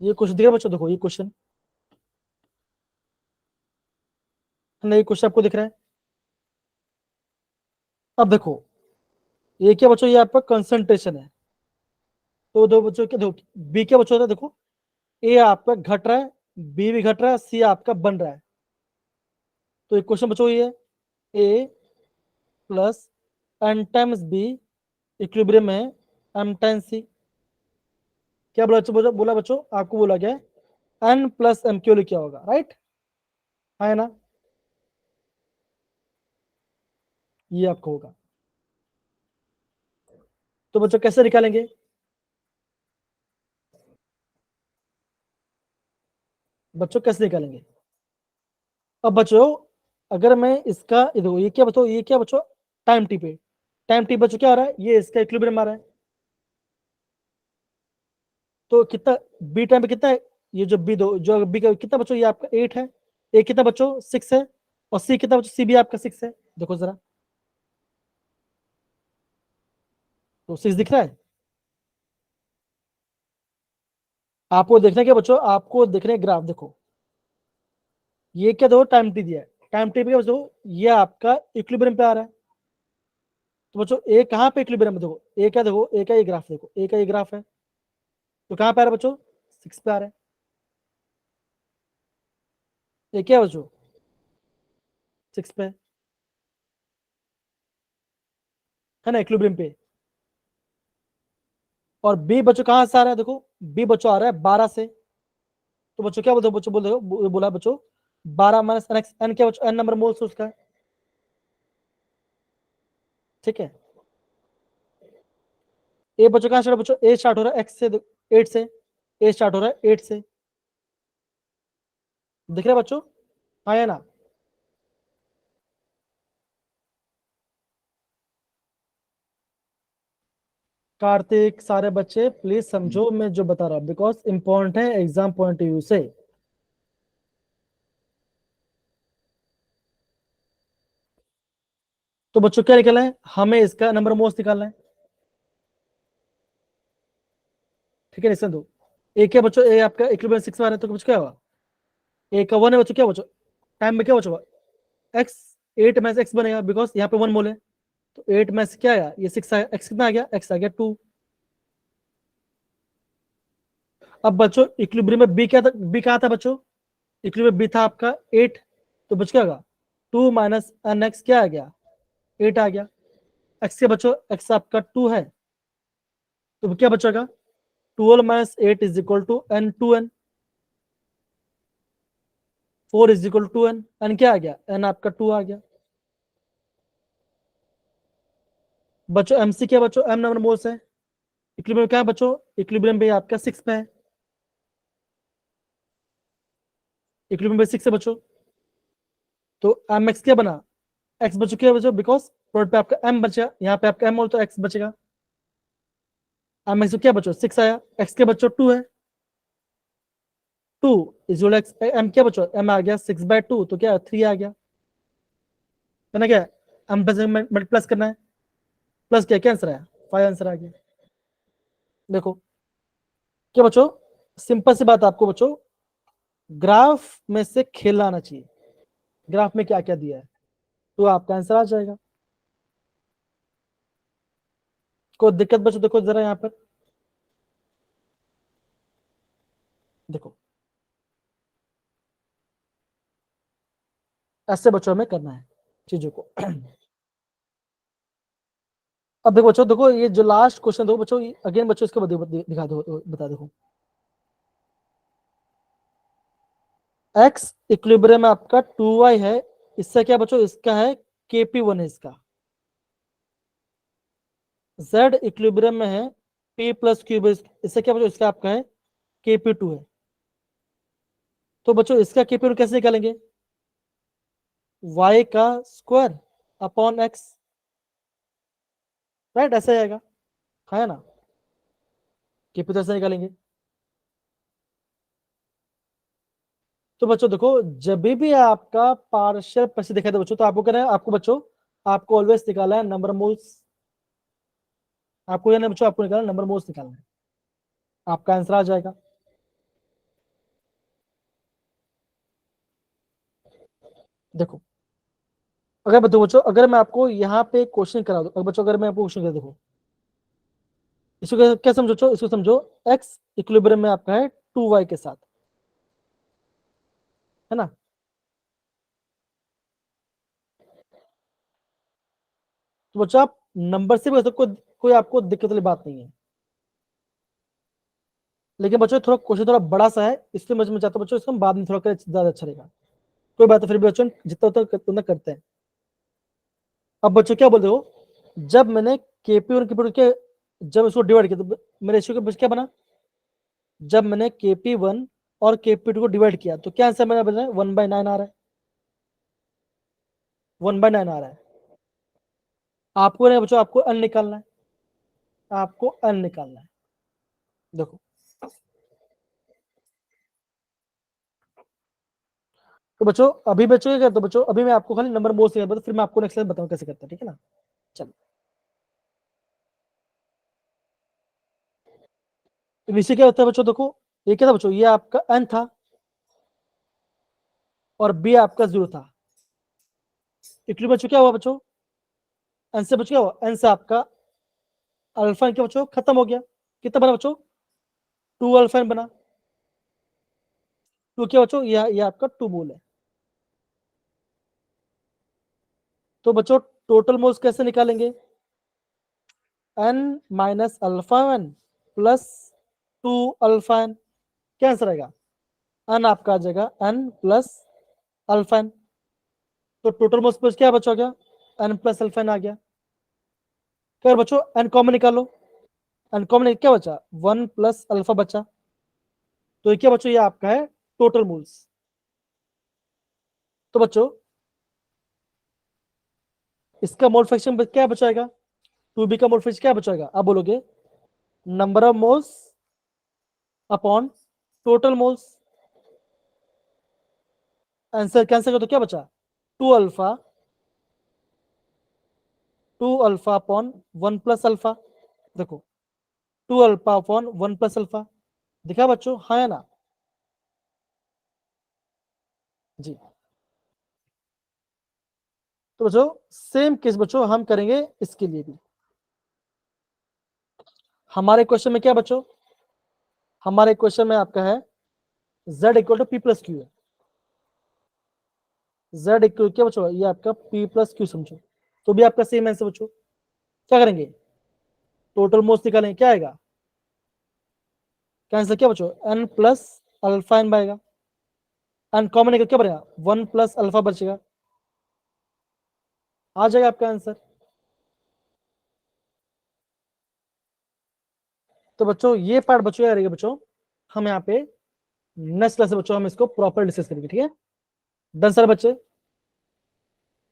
ये क्वेश्चन दिख रहा है बच्चों, देखो ये क्वेश्चन, नहीं क्वेश्चन आपको दिख रहा है। अब देखो ये क्या बच्चों, ये आपका कंसंट्रेशन है। तो दो बच्चों क्या, देखो बी क्या बच्चों होता है, देखो ए आपका घट रहा है, बी भी घट रहा है, सी आपका बन रहा है। तो एक क्वेश्चन बच्चों ये है, A plus N times B equilibrium है एम टाइम्स सी। क्या बोला बच्चों, बोला बच्चों आपको बोला गया एन प्लस एम क्यू क्या होगा, राइट है ना, ये आपको होगा। तो बच्चों कैसे निकालेंगे, बच्चों कैसे निकालेंगे। अब बच्चों अगर मैं इसका देखो ये क्या बच्चों, ये क्या बच्चों टाइम टी पे, टाइम टी बच्चों क्या आ रहा है, ये इसका इक्विलिब्रियम आ रहा है। तो कितना बी टाइम पे कितना है, ये जो बी दो जो बी का कितना बच्चों, ये आपका 8 है, ए कितना बच्चों 6 है, और सी कितना बच्चों, सी भी आपका 6 है। देखो जरा, तो 6 दिख रहा है आपको, देखना क्या बच्चों, आपको देखने ग्राफ, देखो ये क्या देखो टाइम टी दिया है, टाइम टी पे क्या बच्चों, ये आपका इक्विलिब्रियम पे आ रहा है। तो बच्चों ए कहाँ पे इक्विलिब्रियम में, देखो ए क्या, देखो ए का ये ग्राफ, देखो ए का ये ग्राफ है, तो कहाँ पे आ रहा है बच्चों 6 पे आ रहा है। ये क्या है बच्चों 6 पे है ना, इक्विलिब्रियम पे। और बी बच्चों कहाँ से आ रहा है, देखो बी बच्चों आ रहा है 12 से। तो बच्चों क्या बोलते हो, बच्चों बोल रहे हो, बोला बच्चों 12 माइनस एन एक्स, एन क्या बच्चों, एन नंबर मोल्स उसका है, ठीक है। ए बच्चों कहाँ स्टार्ट, बच्चों ए स्टार्ट हो रहा है एक्स से, 8 से, ए स्टार्ट हो रहा है 8 से, दिख रहा है बच्चों, हाँ या ना। कार्तिक सारे बच्चे प्लीज समझो मैं जो बता रहा हूँ, बिकॉज इंपॉर्टेंट है एग्जाम पॉइंट ऑफ व्यू से। तो बच्चों क्या निकलना है, हमें इसका नंबर मोल्स निकालना है, ठीक है। लिसन दो, ए क्या बच्चों, ए आपका इक्विलिब्रियम 6 में आ रहा है, तो बच्चों क्या हुआ, ए का 1 है बच्चों, क्या बच्चों टाइम में क्या बच्चों एक्स, 8 में से एक्स बनेगा, बिकॉज यहाँ पे 1 मोल है। तो 8 में से क्या आया, ये 6 आया, एक्स कितना आ गया, एक्स आ गया 2। अब बच्चों इक्विलिब्रियम में बी क्या था, बी कहा था बच्चों, इक्विलिब्रियम बी था आपका 8। तो बच क्या होगा 2 माइनस एन एक्स, क्या आ गया 8 आ गया। एक्स के बच्चों, एक्स आपका 2 है, तो क्या बचेगा 12 minus 8 is equal to N 2n, 4 is equal to N क्या आ गया, एन आपका 2 आ गया। बच्चों एमसी क्या बच्चों, एम नंबर मोल्स है। इक्विलिब्रियम क्या है बच्चों, इक्विलिब्रियम पे आपका 6 पे है, इक्विलिब्रियम पे 6 है बच्चों। तो एम एक्स क्या बना, एक्स बच्चों क्या बच्चों, बिकॉज प्रोडक्ट पे आपका एम बचा, यहाँ पे आपका एम मोल तो एक्स बचेगा। एम एक्स क्या बच्चों 6 आया, एक्स के बच्चों 2 है, 2 इज एक्स, एम क्या बच्चों, एम आ गया 6/2 तो क्या 3 आ गया, है ना। क्या एम प्लस करना है, प्लस क्या आंसर आया 5 आंसर आ गया। देखो क्या बच्चों, सिंपल सी बात आपको बच्चों, ग्राफ में से खेलना आना चाहिए, ग्राफ में क्या क्या दिया है तो आपका आंसर आ जाएगा। कोई दिक्कत बच्चों, देखो जरा यहाँ पर देखो, ऐसे बच्चों हमें करना है चीजों को। अब देखो बच्चों, देखो ये जो लास्ट क्वेश्चन दो बच्चों, अगेन बच्चों इसको दिखा दो, बता देखो, एक्स इक्विलिब्रियम में आपका 2y है, इससे क्या बच्चों, इसका है kp1 है इसका। z इक्विलिब्रियम में है p प्लस क्यूब, इससे क्या बच्चों, इसका आपका है kp2 है। तो बच्चों इसका kp1 कैसे निकालेंगे, y का स्क्वायर अपॉन x, राइट, ऐसे आएगा, है ना। kp2 ऐसे निकालेंगे। तो बच्चों देखो, जब भी आपका पार्शियल पैसे दिखाई दे बच्चों, तो आपको करना है, आपको बच्चों आपको ऑलवेज निकालना है नंबर मोल्स, आपको ये बच्चों आपको निकालना नंबर मोल्स निकालना है, आपका आंसर आ जाएगा। देखो अगर बच्चों अगर मैं आपको यहाँ पे क्वेश्चन करा दूं, बच्चों अगर मैं आपको क्वेश्चन करा, देखो इसको क्या समझो बच्चों, इसको समझो x इक्विलिब्रियम में आपका है 2y के साथ, है ना। तो बच्चों आप नंबर से भी कर सकते, कोई आपको दिक्कत वाली बात नहीं है, लेकिन बच्चों थोड़ा क्वेश्चन थोड़ा बड़ा सा है, इसलिए मैं चाहता हूँ बच्चों इसको हम बाद में थोड़ा करें, ज्यादा अच्छा रहेगा। कोई बात है, फिर भी बच्चों जितना होता है उतना करते हैं। अब बच्चों क्या बोलते हो, जब मैंने केपी और केपी के जब इसको डिवाइड किया तो मेरे रेशियो के क्या बना, जब मैंने kp1 और kp2 को डिवाइड किया तो क्या आंसर मेरा बना है, 1/9 आ रहा है, 1/9 आ रहा है। आपको नहीं बच्चों, आपको अन निकालना है, आपको अन निकालना है। देखो तो बच्चों अभी बच्चों क्या करते हो बच्चों, अभी मैं आपको खाली नंबर मोड से फिर मैं आपको नेक्स्ट बताऊं कैसे करते हैं, ठीक है ना। चलो नीचे क्या होता है बच्चों, देखो ये क्या था बच्चों, ये आपका एन था और बी आपका 0 था, इक्वली बच्चों क्या हुआ बच्चों, एन से बच्चों क्या हुआ, एन से आपका अल्फा क्या बच्चों खत्म हो गया, कितना बना बच्चों 2 अल्फा बना, तो क्या बच्चों ये आपका 2 मोल है। तो बच्चों टोटल मोल्स कैसे निकालेंगे, n minus alpha N plus 2 alpha N, क्या आंसर आएगा, n आपका आ जाएगा n प्लस अल्फा एन। तो टोटल मोल्स पर क्या बचा गया, n प्लस अल्फा एन आ गया। क्या बच्चों n कॉमन निकालो, n कॉमन क्या बचा, 1 प्लस अल्फा बचा, तो ये क्या बच्चों, ये आपका है टोटल मोल्स। तो बच्चों इसका मोल फ्रैक्शन क्या बचाएगा, 2b का मोल फ्रैक्शन क्या बचाएगा, आप बोलोगे number of moles upon total moles, answer cancel कर तो क्या बचा 2 alpha, 2 alpha upon 1 plus alpha. देखो 2 अल्फा अपॉन 1 प्लस अल्फा, दिखा बच्चों, हाँ या ना जी। तो बच्चों सेम केस बच्चों हम करेंगे इसके लिए भी। हमारे क्वेश्चन में क्या बच्चों, हमारे क्वेश्चन में आपका है z equal to P plus Q है, z इक्वल क्या बच्चों, ये आपका p प्लस क्यू समझो, तो भी आपका सेम आंसर बच्चों। क्या करेंगे, टोटल मोल्स निकालेंगे, क्या आएगा, क्या आंसर क्या बच्चों, n प्लस अल्फा एन आएगा, एन कॉमन निकल क्या बनेगा 1 प्लस अल्फा बचेगा, आ जाएगा आपका आंसर। तो बच्चों ये पार्ट बच्चों याद रहेगा बच्चों, हम यहाँ पे नेक्स्ट क्लास से बच्चों हम इसको प्रॉपर डिस्कस करेंगे, ठीक है। डन सर बच्चे।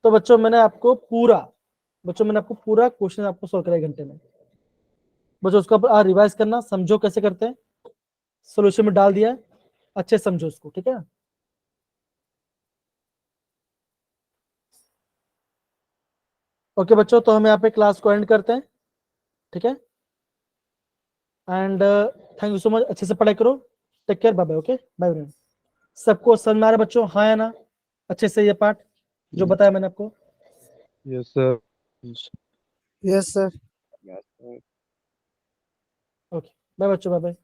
तो बच्चों मैंने आपको पूरा क्वेश्चन आपको सॉल्व करा 1 घंटे में। बच्चों उसका आप रिवाइज करना, समझो कैसे करते हैं, सोल्यूशन में डाल दिया है, अच्छे से समझो उसको, ठीक है। ओके बच्चों, तो हम यहाँ पे क्लास को एंड करते हैं, ठीक है। And thank you so much, अच्छे से पढ़ाई करो, take care, bye bye, okay bye. सबको समझ में आ रहा है बच्चों, हाँ या ना, अच्छे से ये पार्ट जो बताया मैंने आपको। Yes, sir. Yes, sir. Okay bye बच्चों, बाय बाय।